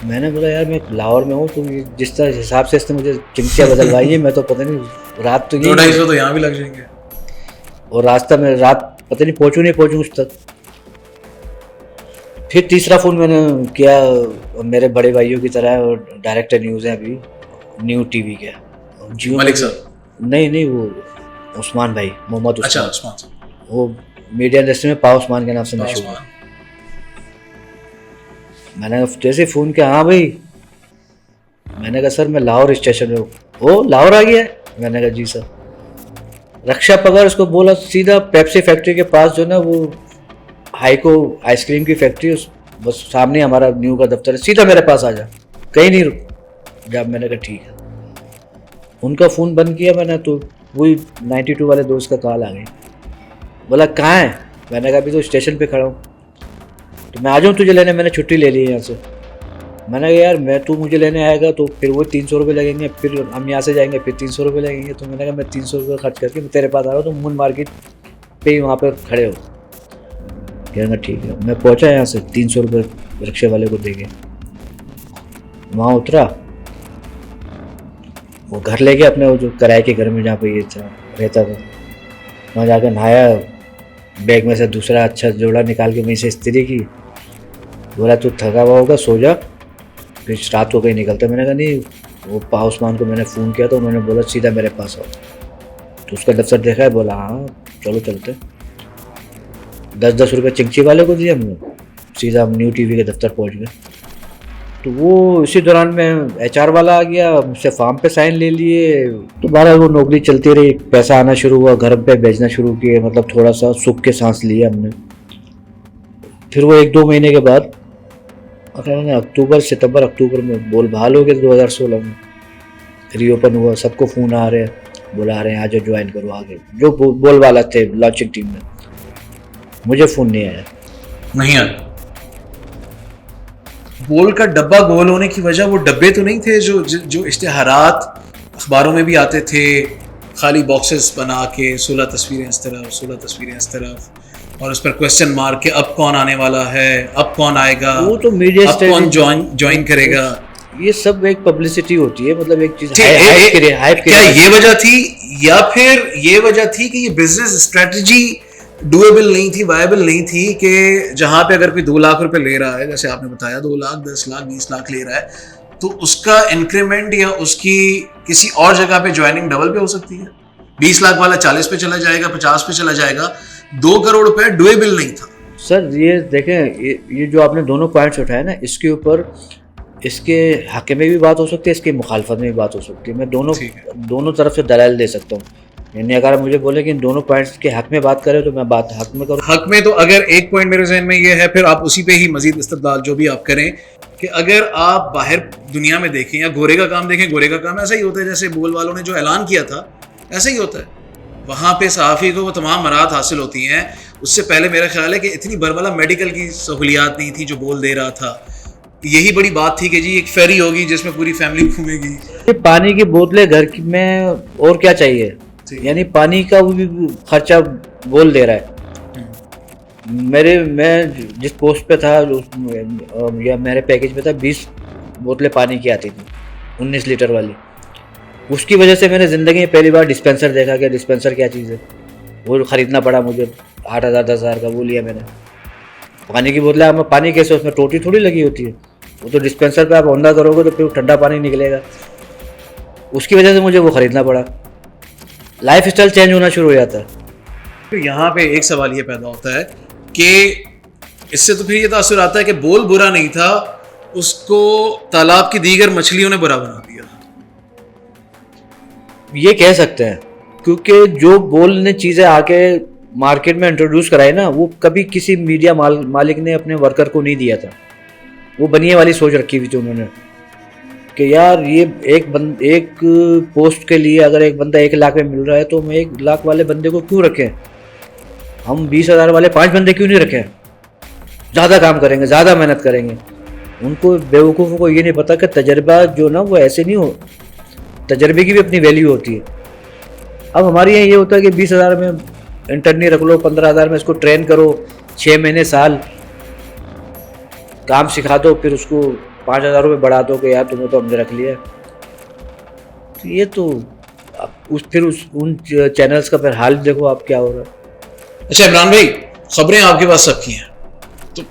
मैंने बोला यार मैं लाहौर में हूँ, तुम जिस तरह हिसाब से इसने मुझे चिंचियाँ बदलवाई है, मैं तो पता नहीं रात तो 2-250 तो यहाँ भी लग जाएंगे। और रास्ता में रात पता नहीं पहुँचूँ नहीं पहुँचूँ उस तक। फिर तीसरा फ़ोन मैंने किया, मेरे बड़े भाइयों की तरह और डायरेक्टर न्यूज़ है अभी, न्यू टीवी के जियो मलिक साहब? नहीं वो उस्मान भाई, मोहम्मद अच्छा, उस्मान। उस्मान साहब। वो मीडिया इंडस्ट्री में पाव उस्मान के नाम से मशहूर है। मैंने जैसे फ़ोन किया, हाँ भाई, मैंने कहा सर मैं लाहौर स्टेशन में हूँ। ओ लाहौर आ गया है? मैंने कहा जी सर। रक्षा पकड़ उसको बोला सीधा पेप्सी फैक्ट्री के पास जो ना वो हाईको आइसक्रीम की फैक्ट्री, उस बस सामने हमारा न्यू का दफ्तर है, सीधा मेरे पास आ जा, कहीं नहीं रुक। जब मैंने कहा ठीक है, उनका फ़ोन बंद किया मैंने तो वही 92 वाले दोस्त का कॉल आ गई। बोला कहाँ है? मैंने कहा अभी तो स्टेशन पे खड़ा हूँ। तो मैं आ जाऊँ तुझे लेने? मैंने छुट्टी ले ली है यहाँ से। मैंने कहा यार मैं तू मुझे लेने आएगा तो फिर वो 300 रुपये लगेंगे, फिर हम यहाँ से जाएंगे फिर 300 रुपये लगेंगे। तो मैंने कहा मैं 300 रुपये खर्च करके मैं तेरे पास आ रहा हूँ, तो मून मार्केट पे ही वहाँ पर खड़े हो। कहना ठीक है। मैं पहुँचा यहाँ से 300 रुपये रिक्शे वाले को दे के, वहाँ उतरा, वो घर ले गया अपने, वो जो किराए के घर में जहाँ पे ये रहता था, वहाँ जाकर नहाया, बैग में से दूसरा अच्छा जोड़ा निकाल के वहीं से इस्त्री की। बोला तू थका हुआ होगा सो जा, फिर रात को कहीं निकलता। मैंने कहा नहीं, वो पाव उस्मान को मैंने फ़ोन किया तो उन्होंने बोला सीधा मेरे पास आओ। तो उसका दफ्तर देखा है, बोला हाँ चलो चलते। 10-10 रुपये चिंची वाले को दिए हमने, सीधा हम न्यू टीवी के दफ्तर पहुंच गए। तो वो इसी दौरान में HR वाला आ गया, मुझसे फॉर्म पे साइन ले लिए। तो बारह वो नौकरी चलती रही, पैसा आना शुरू हुआ, घर पे भेजना शुरू किए, मतलब थोड़ा सा सुख के सांस लिए हमने। फिर वो 1-2 महीने के बाद अक्टूबर में बोल बहाल हो गया। 2016 में रीओपन हुआ, सबको फ़ोन आ रहे हैं, बुला रहे हैं आज ज्वाइन करो आगे। जो बोल वाला थे लॉन्चिंग टीम में, मुझे फ़ोन नहीं आया। नहीं आया? बोल का डब्बा गोल होने की वजह वो डब्बे तो नहीं थे जो इश्तिहारात अखबारों में भी आते थे, खाली बॉक्सेस बना के 16 तस्वीरें इस तरफ 16 तस्वीरें इस तरफ, और उस पर क्वेश्चन मार्क के अब कौन आने वाला है, अब कौन आएगा, वो तो मीडिया अब कौन ज्वाइन करेगा। ये सब एक पब्लिसिटी होती है, मतलब एक चीज क्या ये वजह थी, या फिर ये वजह थी कि ये बिजनेस स्ट्रेटजी डुएबल नहीं थी, वायबल नहीं थी, कि जहां पे अगर कोई 2 लाख रुपए ले रहा है, जैसे आपने बताया 2 लाख 10 लाख 20 लाख ले रहा है, तो उसका इंक्रीमेंट या उसकी किसी और जगह पे ज्वाइनिंग डबल पे हो सकती है। 20 लाख वाला 40 पे चला जाएगा, 50 पे चला जाएगा। 2 करोड़ रुपए डुएबल नहीं था। सर ये देखें, ये जो आपने दोनों पॉइंट्स उठाए ना, इसके ऊपर इसके हक में भी बात हो सकती है, इसके मुखालफत में भी बात हो सकती है। मैं दोनों तरफ से दलाल दे सकता हूँ। यानी अगर आप मुझे बोले कि इन दोनों पॉइंट्स के हक में बात करें तो मैं बात हक में करूँ। हक में तो अगर एक पॉइंट मेरे जहन में ये है, फिर आप उसी पे ही मजीद इस्तदलाल जो भी आप करें, कि अगर आप बाहर दुनिया में देखें या गोरे का काम देखें, गोरे का काम ऐसा ही होता है जैसे बोल वालों ने जो ऐलान किया था, ऐसा ही होता है। वहाँ पे सहाफ़ी को वो तमाम मराहत हासिल होती हैं। उससे पहले मेरा ख्याल है कि इतनी बरबला मेडिकल की सहूलियात नहीं थी जो बोल दे रहा था। यही बड़ी बात थी कि जी एक फेरी होगी जिसमें पूरी फैमिली घूमेगी। पानी की बोतलें घर की में और क्या चाहिए, यानी पानी का वो भी खर्चा बोल दे रहा है। मैं जिस पोस्ट पे था या मेरे पैकेज में था, 20 बोतलें पानी की आती थी, 19 लीटर वाली। उसकी वजह से मैंने ज़िंदगी में पहली बार डिस्पेंसर देखा कि डिस्पेंसर क्या चीज़ है। वो ख़रीदना पड़ा मुझे, 8,000 10,000 का वो लिया मैंने। पानी की बोतलें, आप पानी कैसे, उसमें टोटी थोड़ी लगी होती है, वो तो डिस्पेंसर पे आप औंधा करोगे तो फिर ठंडा पानी निकलेगा। उसकी वजह से मुझे वो ख़रीदना पड़ा। लाइफ स्टाइल चेंज होना शुरू हो जाता है। तो यहाँ पे एक सवाल ये पैदा होता है कि इससे तो फिर ये तासुर आता है कि बोल बुरा नहीं था, उसको तालाब की दीगर मछलियों ने बुरा बना दिया। ये कह सकते हैं, क्योंकि जो बोल ने चीज़ें आके मार्केट में इंट्रोड्यूस कराई ना, वो कभी किसी मीडिया मालिक ने अपने वर्कर को नहीं दिया था। वो बनिए वाली सोच रखी हुई थी उन्होंने कि यार ये एक पोस्ट के लिए अगर एक बंदा 1 लाख में मिल रहा है तो हम 1 लाख वाले बंदे को क्यों रखें, हम 20,000 वाले 5 बंदे क्यों नहीं रखें, ज़्यादा काम करेंगे, ज़्यादा मेहनत करेंगे। उनको बेवकूफ़ों को ये नहीं पता कि तजर्बा जो ना वो ऐसे नहीं हो, तजर्बे की भी अपनी वैल्यू होती है। अब हमारे यहाँ ये होता है कि 20,000 में इंटर्नी रख लो, 15,000 में इसको ट्रेन करो, 6 महीने साल काम सिखा दो, फिर उसको 5,000 रुपये बढ़ा दो कि यार तुम्हें तो हमने रख लिया। तो ये तो उन चैनल्स का फिर हाल देखो आप क्या हो रहा है। अच्छा इमरान भाई, खबरें आपके पास सबकी हैं, तो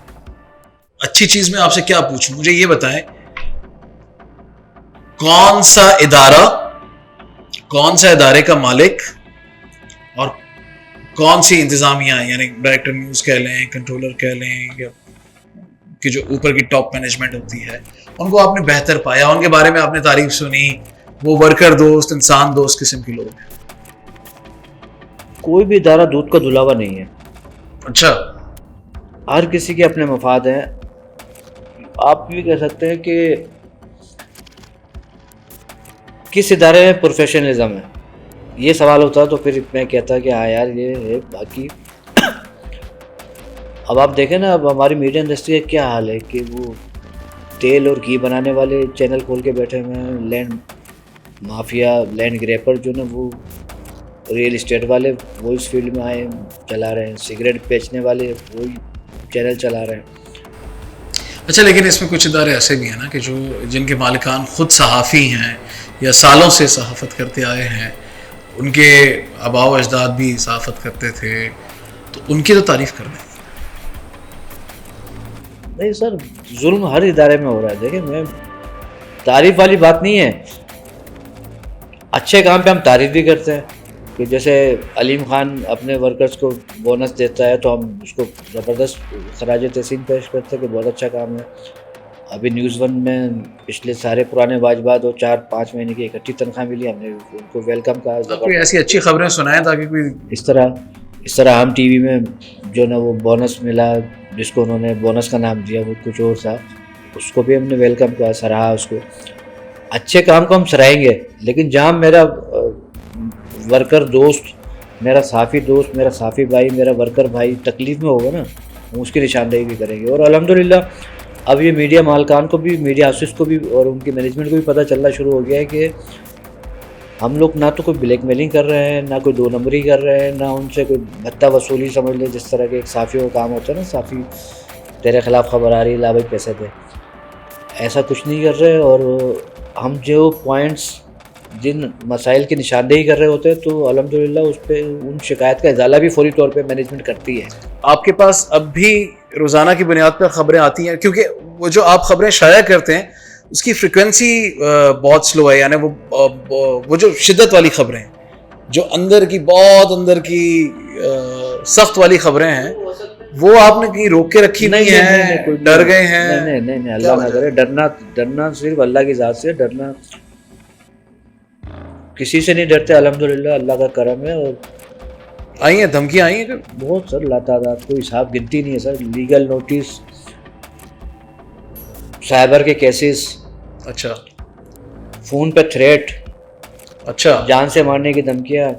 अच्छी चीज मैं आपसे क्या पूछूं, मुझे ये बताएं कौन सा इदारे का मालिक और कौन सी इंतजामिया, यानी डायरेक्टर न्यूज कह लें, कंट्रोलर कह लें, या कि जो ऊपर की टॉप मैनेजमेंट होती है, उनको आपने बेहतर पाया, उनके बारे में आपने तारीफ सुनी, वो वर्कर दोस्त, इंसान दोस्त किस्म के लोग हैं? कोई भी इदारा दूध का धुलावा नहीं है। अच्छा, हर किसी के अपने मफाद हैं। आप भी कह सकते हैं कि किस इदारे में प्रोफेशनलिज्म है, ये सवाल होता तो फिर मैं कहता कि हाँ यार ये है। बाकी अब आप देखें ना, अब हमारी मीडिया इंडस्ट्री का क्या हाल है कि वो तेल और घी बनाने वाले चैनल खोल के बैठे हुए हैं, लैंड माफिया, लैंड ग्रैपर जो ना वो रियल इस्टेट वाले वो इस फील्ड में आए चला रहे हैं, सिगरेट बेचने वाले वही चैनल चला रहे हैं। अच्छा, लेकिन इसमें कुछ इदारे ऐसे भी हैं ना कि जो जिनके मालिकान खुद सहाफ़ी हैं या सालों से सहाफ़त करते आए हैं, उनके आबाओ अजदाद भी सहाफ़त करते थे, तो उनकी तो तारीफ़ कर दें। नहीं सर, जुल्म हर इदारे में हो रहा है। देखिए, मैं तारीफ़ वाली बात नहीं है, अच्छे काम पे हम तारीफ़ भी करते हैं कि जैसे अलीम खान अपने वर्कर्स को बोनस देता है तो हम उसको ज़बरदस्त खराज तहसीन पेश करते हैं कि बहुत अच्छा काम है। अभी न्यूज़ वन में पिछले सारे पुराने वाजबात और 4-5 महीने की इकट्ठी तनख्वाह मिली, हमने उनको वेलकम कहा। कोई ऐसी अच्छी खबरें सुनाएं ताकि कोई इस तरह हम टीवी में जो ना वो बोनस मिला, जिसको उन्होंने बोनस का नाम दिया वो कुछ और था, उसको भी हमने वेलकम किया, सराहा उसको। अच्छे काम को हम सराहेंगे, लेकिन जहाँ मेरा वर्कर दोस्त, मेरा साफ़ी दोस्त, मेरा साफ़ी भाई, मेरा वर्कर भाई तकलीफ़ में होगा ना, हम उसकी निशानदेही भी करेंगे। और अल्हम्दुलिल्लाह अब ये मीडिया मालकान को भी, मीडिया हाउसेस को भी और उनकी मैनेजमेंट को भी पता चलना शुरू हो गया है कि हम लोग ना तो कोई ब्लैकमेलिंग कर रहे हैं, ना कोई 2 नंबरी कर रहे हैं, ना उनसे कोई भत्ता वसूली समझ ले, जिस तरह के एक साफ़ी का काम होता है ना, साफ़ी तेरे ख़िलाफ़ खबर आ रही है, ला भाई पैसे दे, ऐसा कुछ नहीं कर रहे। और हम जो पॉइंट्स, जिन मसाइल की निशानदेही कर रहे होते हैं, तो अल्हम्दुलिल्लाह उस पर उन शिकायत का इजाला भी फौरी तौर पे मैनेजमेंट करती है। आपके पास अब भी रोज़ाना की बुनियाद पर ख़बरें आती हैं? क्योंकि वो जो आप ख़बरें शाया करते हैं उसकी फ्रिक्वेंसी बहुत स्लो है, यानी वो जो शिद्दत वाली खबरें हैं, जो अंदर की बहुत अंदर की सख्त वाली खबरें हैं, वो आपने कहीं रोक के रखी नहीं है? डर गए हैं? नहीं, अल्लाह ना करे। डरना सिर्फ अल्लाह की ज़ात से, डरना किसी से नहीं डरते। अल्हम्दुलिल्लाह अल्लाह का करम है। और आई हैं धमकियाँ, आई हैं बहुत सर, लातादाद, कोई हिसाब गिनती नहीं है सर। लीगल नोटिस, साइबर के केसेस, अच्छा, फ़ोन पे थ्रेट, अच्छा, जान से मारने की धमकियाँ।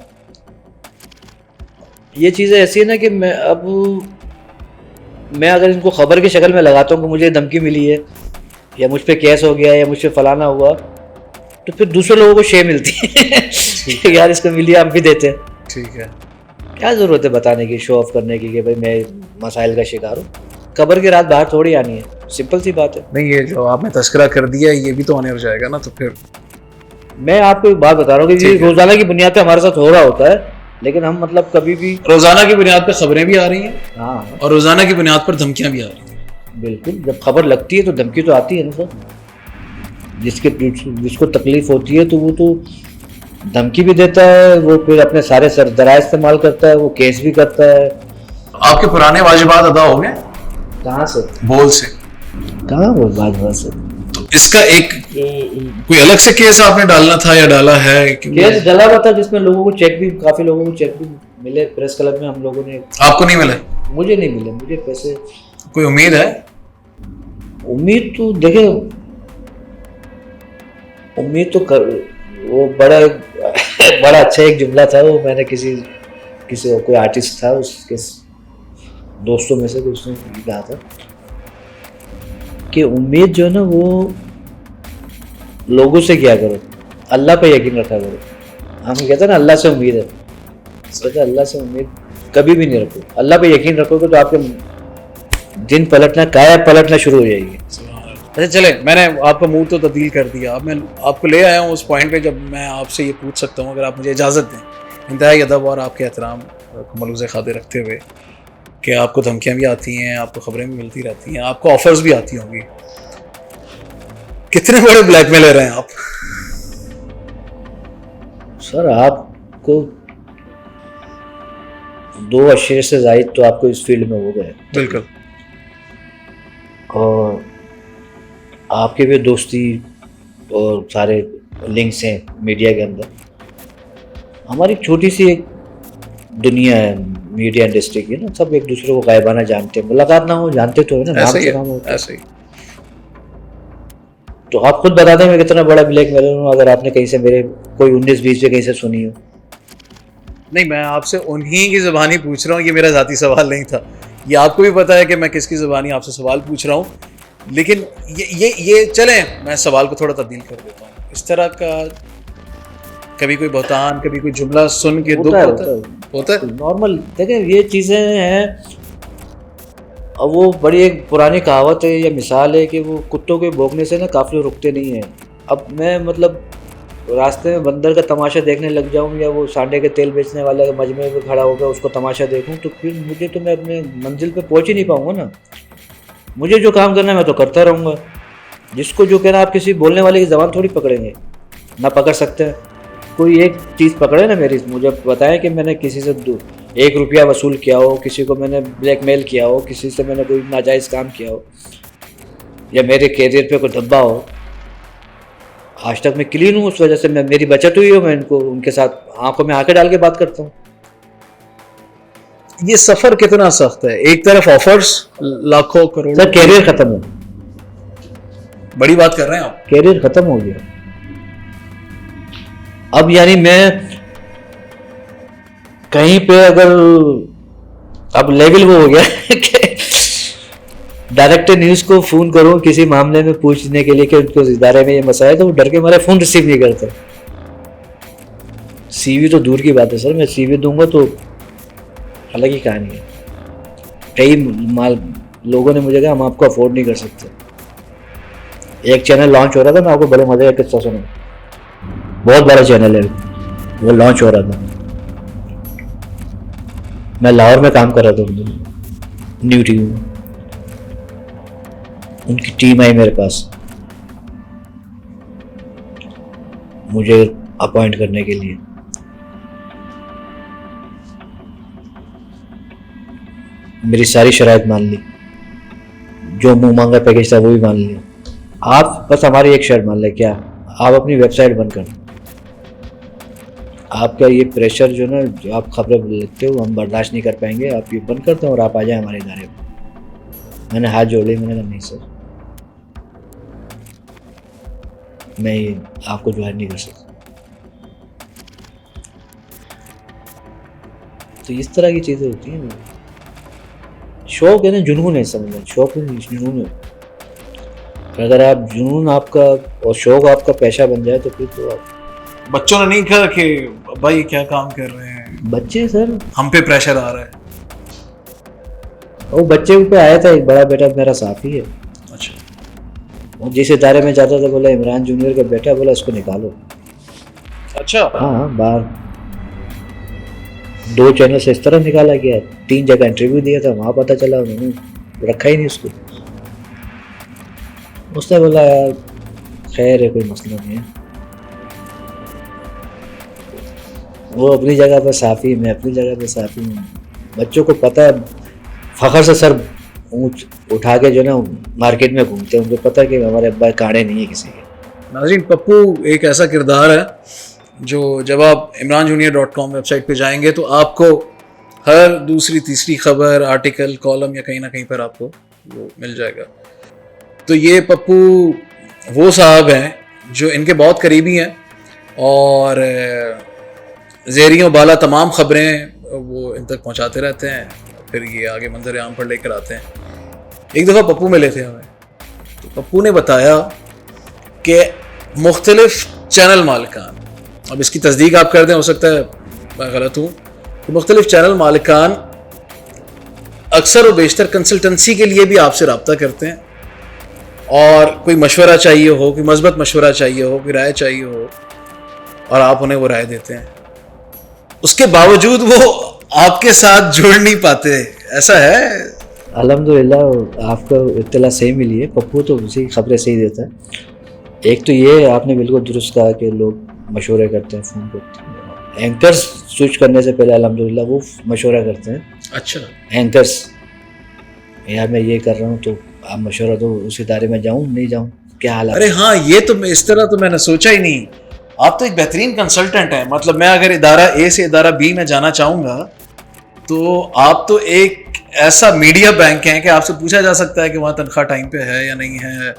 ये चीज़ें ऐसी है ना कि मैं अगर इनको खबर की शक्ल में लगाता हूँ कि मुझे धमकी मिली है या मुझ पे केस हो गया या मुझ पे फलाना हुआ, तो फिर दूसरे लोगों को शे मिलती है यार इसको मिली, हम भी देते हैं। ठीक है, क्या ज़रूरत है बताने की, शो ऑफ करने की कि भाई मैं मसाइल का शिकार हूँ। खबर की रात बाहर थोड़ी आनी है, सिंपल सी बात है। नहीं, ये जो आपने तस्करा कर दिया ये भी तो आने हो जाएगा ना, तो फिर मैं आपको एक बात बता रहा हूँ कि ये रोज़ाना की बुनियाद पे हमारे साथ हो रहा होता है, लेकिन हम मतलब कभी भी रोज़ाना की बुनियाद पर खबरें भी आ रही हैं, हाँ, और रोज़ाना की बुनियाद पर धमकियाँ भी आ रही हैं। बिल्कुल, जब खबर लगती है तो धमकी तो आती है ना सर। जिसको तकलीफ होती है तो वो तो धमकी भी देता है, वो फिर अपने सारे सरदरा इस्तेमाल करता है, वो केस भी करता है। आपके पुराने वाजिबात अदा हो गए? कहाँ से? बोल से? कहाँ वो बात से? तो इसका एक कोई अलग से केस आपने डालना था या डाला है? केस डला हुआ था जिसमें लोगों को चेक भी, काफी लोगों को चेक भी मिले। प्रेस क्लब में हम लोगों ने। आपको नहीं मिले? मुझे नहीं मिले, मुझे पैसे। कोई उम्मीद है? उम्मीद तो देखे, उम्मीद तो वो बड़ा अच्छा एक जुमला था, वो मैंने किसी कोई आर्टिस्ट था, उसके दोस्तों में से उसने कहा था कि उम्मीद जो है ना वो लोगों से क्या करो, अल्लाह पे यकीन रखा करो। हम कहते हैं ना अल्लाह से उम्मीद है, कहते अल्लाह से उम्मीद कभी भी नहीं रखो। अल्लाह पे यकीन रखोगे तो आपके दिन पलटना, काया पलटना शुरू हो जाएगी। अच्छा चले, मैंने आपका मूड तो तब्दील कर दिया। अब मैं आपको ले आया हूँ उस पॉइंट पे जब मैं आपसे ये पूछ सकता हूँ, अगर आप मुझे इजाज़त दें, इंतहाई अदब और आपके एहतराम को मलूज़ खातिर रखते हुए, कि आपको धमकियाँ भी आती हैं, आपको खबरें भी मिलती रहती हैं, आपको ऑफर्स भी आती होंगी, कितने बड़े ब्लैकमेलर हैं आप? सर आपको 2 अरसे से ज़ायद तो आपको इस फील्ड में हो गए। बिल्कुल। और आपके भी दोस्ती और सारे लिंक्स हैं मीडिया के अंदर। हमारी छोटी सी एक दुनिया है मीडिया इंडस्ट्री की ना, सब एक दूसरे को गायबाना जानते हैं, मुलाकात ना हो जानते तो है ना, नाम से नाम होता है। ऐसे ही। तो आप खुद बता दें मैं कितना बड़ा ब्लैकमेलर हूँ, अगर आपने कहीं से मेरे कोई 19-20 पे कहीं से सुनी हो। नहीं, मैं आपसे उन्हीं की ज़बानी पूछ रहा हूँ, ये मेरा ज़ाती सवाल नहीं था। ये आपको भी पता है कि मैं किसकी ज़बानी आपसे सवाल पूछ रहा हूँ, लेकिन ये चलें, मैं सवाल को थोड़ा तब्दील कर देता हूँ। इस तरह का कभी कोई बहतान, कभी कोई जुमला सुन के दुख होता है? नॉर्मल देखें, ये चीज़ें हैं। अब वो बड़ी एक पुरानी कहावत है या मिसाल है कि वो कुत्तों के भौंकने से ना काफ़िले रुकते नहीं हैं। अब मैं मतलब रास्ते में बंदर का तमाशा देखने लग जाऊं या वो सांडे के तेल बेचने वाले के मजमे में खड़ा होकर उसको तमाशा देखूं, तो फिर मुझे तो मैं अपने मंजिल पे पहुंच ही नहीं पाऊंगा ना। मुझे जो काम करना है मैं तो करता रहूँगा। जिसको जो कहना, आप किसी बोलने वाले की ज़बान थोड़ी पकड़ेंगे, ना पकड़ सकते हैं। कोई एक चीज़ पकड़े ना मेरी, मुझे बताएं कि मैंने किसी से 1 रुपया वसूल किया हो, किसी को मैंने ब्लैकमेल किया हो, किसी से मैंने कोई नाजायज़ काम किया हो, या मेरे कैरियर पे कोई धब्बा हो। आज तक मैं क्लीन हूँ, उस वजह से मेरी बचत हुई हो, मैं इनको उनके साथ आंखों में आंखें डाल के बात करता हूँ। ये सफ़र कितना सख्त है, एक तरफ ऑफर्स लाखों करोड़ों, सर कैरियर ख़त्म हो, बड़ी बात कर रहे हैं आप। कैरियर ख़त्म हो गया। अब यानी मैं कहीं पे अगर अब लेवल वो हो गया कि डायरेक्टर न्यूज़ को फ़ोन करूं किसी मामले में पूछने के लिए कि उनको इदारे में ये मसला है, तो वो डर के मारे फ़ोन रिसीव नहीं करते। सीवी तो दूर की बात है सर, मैं सीवी दूंगा तो अलग ही कहानी है। कई लोगों ने मुझे कहा हम आपको अफोर्ड नहीं कर सकते। एक चैनल लॉन्च हो रहा था, मैं आपको बड़े मजे का किस्सा सुना, बहुत बड़ा चैनल है, वो लॉन्च हो रहा था। मैं लाहौर में काम कर रहा था, न्यू टीवी में। उनकी टीम आई मेरे पास मुझे अपॉइंट करने के लिए। मेरी सारी शराइत मान ली, जो मुंह मांगा पैकेज था वो भी मान लिया। आप बस हमारी एक शर्त मान लें, क्या आप अपनी वेबसाइट बंद कर, आपका ये प्रेशर जो ना, जो आप खबरें लिखते हो हम बर्दाश्त नहीं कर पाएंगे, आप ये बंद करते हैं और आप आ जाए हमारे इदारे में। मैंने हाथ जोड़े, मैंने कहा नहीं सर, मैं ये आपको ज्वाइन नहीं कर सकता। तो इस तरह की चीज़ें होती हैं। शौक है ना, जुनून है, समझना, शौक नहीं जुनून है। अगर आप जुनून आपका और शौक आपका पेशा बन जाए तो फिर तो आप। बच्चों ने नहीं कहा कि भाई क्या काम कर रहे हैं? बच्चे सर, हम पे प्रेशर आ रहा है। वो बच्चे पे आया था, एक बड़ा बेटा मेरा साथी है। अच्छा। वो जिस इदारे में जाता था, बोला इमरान जूनियर का बेटा, बोला इसको निकालो। अच्छा। हाँ, बाहर 2 चैनल से इस तरह निकाला गया, 3 जगह इंटरव्यू दिया था, वहाँ पता चला उन्होंने रखा ही नहीं उसको। उसने बोला यार खैर है, कोई मसला नहीं है। वो अपनी जगह पर साफ़ी, मैं अपनी जगह पर साफ़ी हूँ। बच्चों को पता है, फ़ख्र से सर ऊँच उठा के जो ना मार्केट में घूमते हैं, उनको पता है कि हमारे अब्बा कांडे नहीं है किसी के। नाज़रीन, पप्पू एक ऐसा किरदार है जो जब आप imranjunior.com वेबसाइट पे जाएंगे तो आपको हर दूसरी तीसरी खबर, आर्टिकल, कॉलम या कहीं ना कहीं पर आपको वो मिल जाएगा। तो ये पप्पू वो साहब हैं जो इनके बहुत करीबी हैं और ज़ेरियों बाला तमाम ख़बरें वो इन तक पहुंचाते रहते हैं, फिर ये आगे मंजर आम पर लेकर आते हैं। एक दफ़ा पप्पू मिले थे हमें, तो पप्पू ने बताया कि मुख्तलिफ चैनल मालिकान, अब इसकी तस्दीक आप कर दें, हो सकता है मैं गलत हूँ, तो मुख्तलिफ चैनल मालिकान अक्सर और बेशतर कंसल्टेंसी के लिए भी आपसे रब्ता करते हैं और कोई मशवरा चाहिए हो, कोई मस्बत मशवरा चाहिए हो, कोई राय चाहिए हो, और आप उन्हें वो राय देते हैं, उसके बावजूद वो आपके साथ जुड़ नहीं पाते, ऐसा है? अल्हम्दुलिल्लाह आपको इत्तला सही मिली है, पप्पू तो उसी खबरें सही देता है। एक तो ये आपने बिल्कुल दुरुस्त कहा कि लोग मशवरे करते हैं फ़ोन पर, एंकर्स स्विच करने से पहले अल्हम्दुलिल्लाह वो मशवरा करते हैं। अच्छा। एंकर्स, यार मैं ये कर रहा हूँ तो आप मशवरा दो, उस इदारे में जाऊँ नहीं जाऊँ, क्या हाल है? अरे हाँ, ये तो इस तरह तो मैंने सोचा ही नहीं। आप तो एक बेहतरीन कंसल्टेंट हैं। मतलब मैं अगर इदारा ए से इदारा बी में जाना चाहूँगा तो आप तो एक ऐसा मीडिया बैंक हैं कि आपसे पूछा जा सकता है कि वहाँ तनख्वाह टाइम पे है या नहीं है,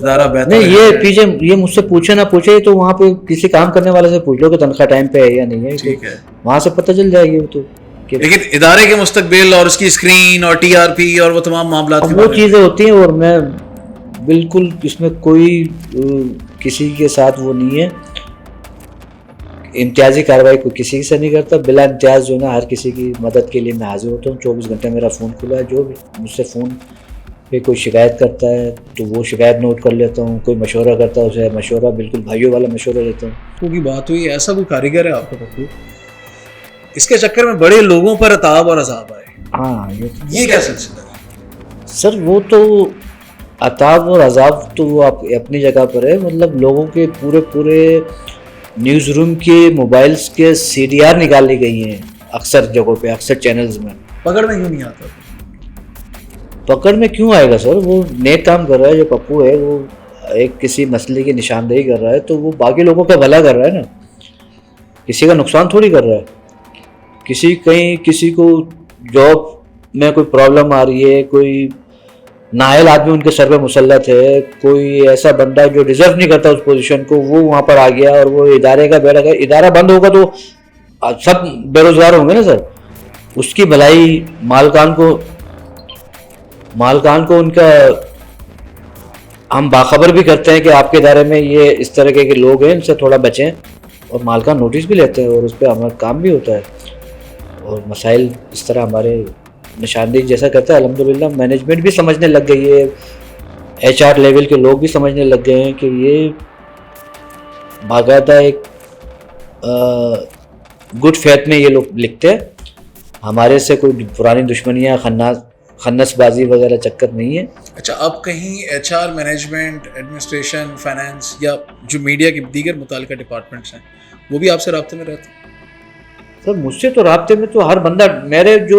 इदारा बेहतर नहीं, ये है। पीछे ये मुझसे पूछे ना पूछे तो वहाँ पे किसी काम करने वाले से पूछ लो कि तनख्वाह टाइम पे है या नहीं है, ठीक है। वहाँ से पता चल जाएगी वो तो कि लेकिन इदारे के मुस्तकबिल और उसकी स्क्रीन और टीआरपी और वो तमाम मामला वो चीज़ें होती हैं। और मैं बिल्कुल इसमें कोई किसी के साथ वो नहीं है, इम्तियाजी कार्रवाई कोई किसी से नहीं करता, बिला इम्तियाज़ जो है ना हर किसी की मदद के लिए मैं हाजिर होता हूँ। 24 घंटे मेरा फ़ोन खुला है, जो भी मुझसे फ़ोन पे कोई शिकायत करता है तो वो शिकायत नोट कर लेता हूँ, कोई मशवरा करता है उसे मशवरा बिल्कुल भाइयों वाला मशवरा देता हूँ। की बात हुई, ऐसा कोई कारीगर है आपका पप्पू, इसके चक्कर में बड़े लोगों पर अताब और अजाब आए? हाँ, ये क्या सिलसिला है? सर वो तो अताब और अजाब तो वो आप अपनी जगह पर है। मतलब लोगों के पूरे पूरे न्यूज़ रूम के मोबाइल्स के CDR निकाल ली गई हैं अक्सर जगहों पे, अक्सर चैनल्स में। पकड़ में क्यों नहीं आता? पकड़ में क्यों आएगा सर? वो नेक काम कर रहा है, जो पप्पू है वो एक किसी मसले की निशानदेही कर रहा है तो वो बाकी लोगों का भला कर रहा है ना, किसी का नुकसान थोड़ी कर रहा है। किसी को जॉब में कोई प्रॉब्लम आ रही है, कोई नाअहल आदमी उनके सर पे मुसल्लत है, कोई ऐसा बंदा जो डिजर्व नहीं करता उस पोजीशन को, वो वहाँ पर आ गया और वो इदारे का बेड़ा, इदारा बंद होगा तो सब बेरोजगार होंगे ना सर। उसकी भलाई मालकान को उनका हम बाखबर भी करते हैं कि आपके इदारे में ये इस तरह के लोग हैं, इनसे थोड़ा बचें, और मालकान नोटिस भी लेते हैं और उस पर हमारा काम भी होता है और मसाइल इस तरह हमारे निशानदेही जैसा करता है। अल्हम्दुलिल्लाह मैनेजमेंट भी समझने लग गई है, HR लेवल के लोग भी समझने लग गए हैं कि ये बाकायदा एक गुड फेथ में ये लोग लिखते हैं, हमारे से कोई पुरानी दुश्मनियाँ खन्नसबाजी वगैरह चक्कर नहीं है। अच्छा, अब कहीं HR, मैनेजमेंट, एडमिनिस्ट्रेशन, फाइनेंस या जो मीडिया के दीगर मुतालिका डिपार्टमेंट्स हैं वो भी आपसे राब्ते में रहते हैं? सर मुझसे तो राब्ते में तो हर बंदा,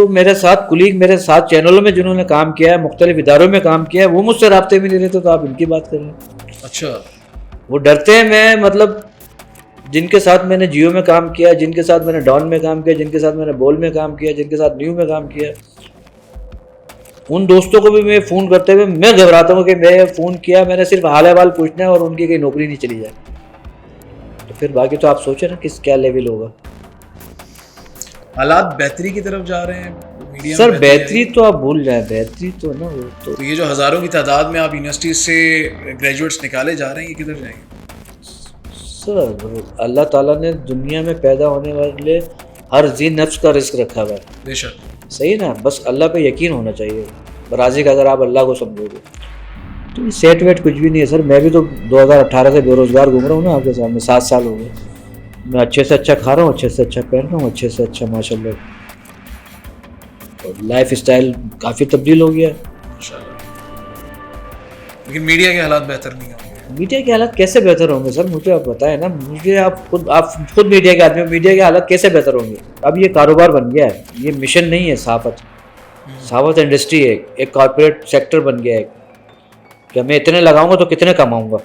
मेरे साथ कुलीग, मेरे साथ चैनलों में जिन्होंने काम किया है, मुख्तलिफ इदारों में काम किया है, वो मुझसे राब्ते में नहीं रहते तो आप इनकी बात कर रहे हैं। अच्छा, वो डरते हैं। मैं मतलब जिनके साथ मैंने जियो में काम किया, जिनके साथ मैंने डॉन में काम किया, जिनके साथ मैंने बोल में काम किया, जिनके साथ न्यू में काम किया, उन दोस्तों को भी मैं फ़ोन करते हुए मैं घबराता हूँ कि मैं फ़ोन किया, मैंने सिर्फ हाल अहवाल पूछना है और उनकी कहीं नौकरी नहीं चली जाए। तो फिर बाकी तो आप सोचें ना किस क्या लेवल होगा। हालात बेहतरी की तरफ जा रहे हैं मीडिया सर बेहतरी तो आप भूल जाए, बेहतरी तो ना वो तो ये जो हज़ारों की तादाद में आप यूनिवर्सिटी से ग्रेजुएट्स निकाले जा रहे हैं, ये किधर जाएंगे? सर अल्लाह ताला ने दुनिया में पैदा होने वाले हर जी नफ्स का रिस्क रखा हुआ है, बेशक, सही ना। बस अल्लाह पे यकीन होना चाहिए, राज़िक अगर आप अल्लाह को समझोगे तो सेट वेट कुछ भी नहीं है सर। मैं भी तो 2018 से बेरोज़गार घूम रहा हूँ ना आपके सामने, 7 साल हो गए। मैं अच्छे से अच्छा खा रहा हूँ, अच्छे से अच्छा पहन रहा हूँ, अच्छे से अच्छा माशाल्लाह, और लाइफ स्टाइल काफ़ी तब्दील हो गया है। लेकिन मीडिया के हालात बेहतर नहीं होंगे। मीडिया के हालात कैसे बेहतर होंगे सर? मुझे आप बताएं ना, मुझे आप खुद मीडिया के आदमी, मीडिया के हालात कैसे बेहतर होंगे? अब ये कारोबार बन गया है, ये मिशन नहीं है। सहाफ़त इंडस्ट्री है, एक कॉर्पोरेट सेक्टर बन गया है कि मैं इतने लगाऊंगा तो कितने कमाऊंगा।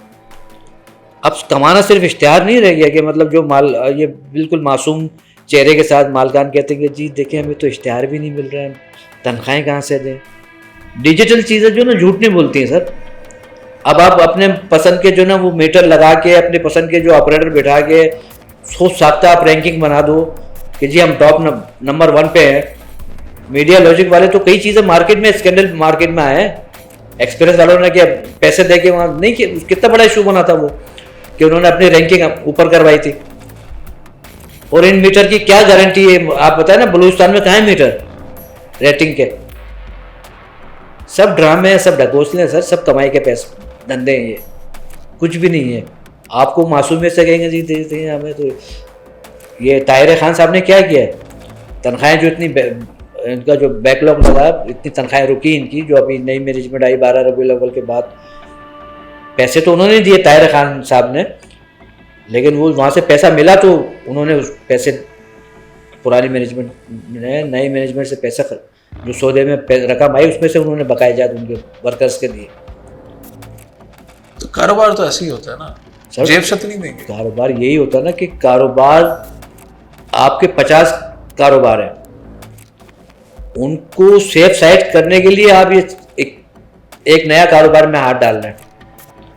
अब कमाना सिर्फ इश्तिहार नहीं रह गया कि मतलब जो माल, ये बिल्कुल मासूम चेहरे के साथ मालकान कहते हैं कि जी देखें हमें तो इश्तिहार भी नहीं मिल रहा है, तनख्वाहें कहाँ से दें। डिजिटल चीज़ें जो ना झूठ नहीं बोलती हैं सर। अब आप अपने पसंद के जो ना वो मीटर लगा के, अपने पसंद के जो ऑपरेटर बिठा के सोच सकते आप रैंकिंग बना दो कि जी हम टॉप नंबर 1 पे हैं। मीडिया लॉजिक वाले तो कई चीज़ें मार्केट में, स्कैंडल मार्केट में आए हैं। एक्सपीरियंस वालों ने क्या पैसे दे के वहाँ नहीं कि कितना बड़ा इशू बना था वो कि उन्होंने अपनी रैंकिंग ऊपर करवाई थी। और इन मीटर की क्या गारंटी है? आप बताएं ना, बलूचिस्तान में कहाँ है मीटर रेटिंग के? सब ड्रामे हैं, सब ढकोसले हैं सर, सब कमाई के पैसे। धंधे हैं ये, कुछ भी नहीं है। आपको मासूमियत से कहेंगे जी देते हैं हमें, तो ये ताहिर खान साहब ने क्या किया है, तनख्वाहें जो इनका जो बैकलॉग लगा, इतनी तनख्वाहें रुकी इनकी, जो अभी नई मैनेजमेंट आई 12 रबीउल अव्वल के बाद, पैसे तो उन्होंने दिए ताहिर खान साहब ने, लेकिन वो वहाँ से पैसा मिला तो उन्होंने उस पैसे पुरानी मैनेजमेंट ने नई मैनेजमेंट से पैसा जो सौदे में रकम आई उसमें से उन्होंने बकाया जात उनके वर्कर्स के दिए। तो कारोबार तो ऐसे ही होता है ना, जेब से तो नहीं देंगे। कारोबार यही होता है ना कि कारोबार आपके 50 कारोबार हैं, उनको सेफ साइड करने के लिए आप ये एक नया कारोबार में हाथ डाल रहे हैं।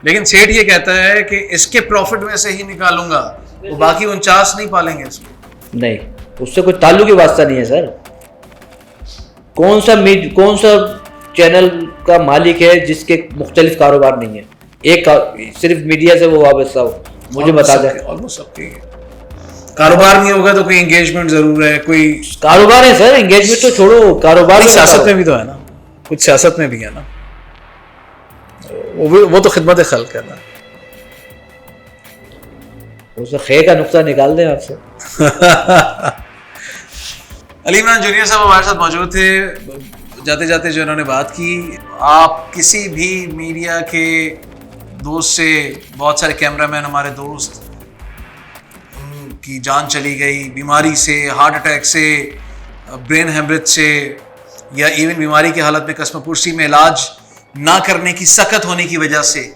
लेकिन सेठ ये कहता है कि इसके प्रॉफिट में से ही निकालूंगा, वो बाकी 49 नहीं पालेंगे इसको। नहीं, उससे कोई ताल्लुक ही वास्ता नहीं है सर। कौन सा चैनल का मालिक है जिसके मुख्तलिफ कारोबार नहीं है, एक सिर्फ मीडिया से वो वाबस्ता हो, मुझे बता दें। ऑलमोस्ट सबके कारोबार नहीं होगा तो कोई एंगेजमेंट जरूर है, कोई कारोबार है सर, एंगेजमेंट तो छोड़ो, कारोबार सियासत में भी तो है ना, कुछ सियासत में भी है ना, वो तो खिदमत खल्क है ना, उससे खे का नुक्ता निकाल दें आपसे। अली इमरान जूनियर साहब हमारे साथ मौजूद थे। जाते जाते जो इन्होंने बात की, आप किसी भी मीडिया के दोस्त से, बहुत सारे कैमरामैन हमारे दोस्त, उनकी जान चली गई बीमारी से, हार्ट अटैक से, ब्रेन हेमरेज से, या इवन बीमारी की हालत में कसमपुर्सी में इलाज ना करने की सख्त होने की वजह से,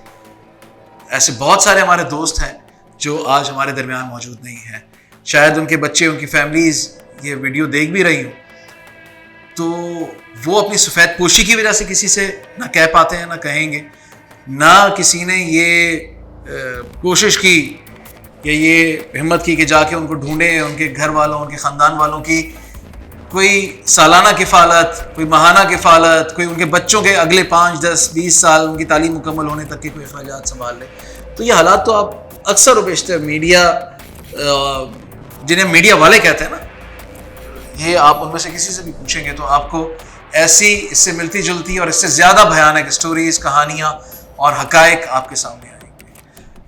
ऐसे बहुत सारे हमारे दोस्त हैं जो आज हमारे दरमियान मौजूद नहीं हैं। शायद उनके बच्चे, उनकी फैमिलीज़ ये वीडियो देख भी रही हूँ, तो वो अपनी सफ़ेद पोशी की वजह से किसी से ना कह पाते हैं, ना कहेंगे, ना किसी ने ये कोशिश की या ये हिम्मत की कि जाके उनको ढूंढें, उनके घर वालों, उनके ख़ानदान वालों की कोई सालाना किफ़ालत, कोई माहाना किफ़ालत, कोई उनके बच्चों के अगले 5, 10, 20 साल उनकी तालीम मुकम्मल होने तक के कोई अखराजात संभाल ले। तो ये हालात तो आप अक्सर और बेशतर मीडिया, जिन्हें मीडिया वाले कहते हैं ना, ये आप उनमें से किसी से भी पूछेंगे तो आपको ऐसी, इससे मिलती जुलती और इससे ज़्यादा भयानक स्टोरीज़, कहानियाँ और हकायक आपके सामने आएंगे।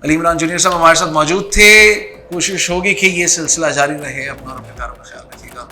अली इमरान जूनियर साहब हमारे साथ मौजूद थे। कोशिश होगी कि ये सिलसिला जारी रहे। अपना और अपने ख्याल रखिएगा।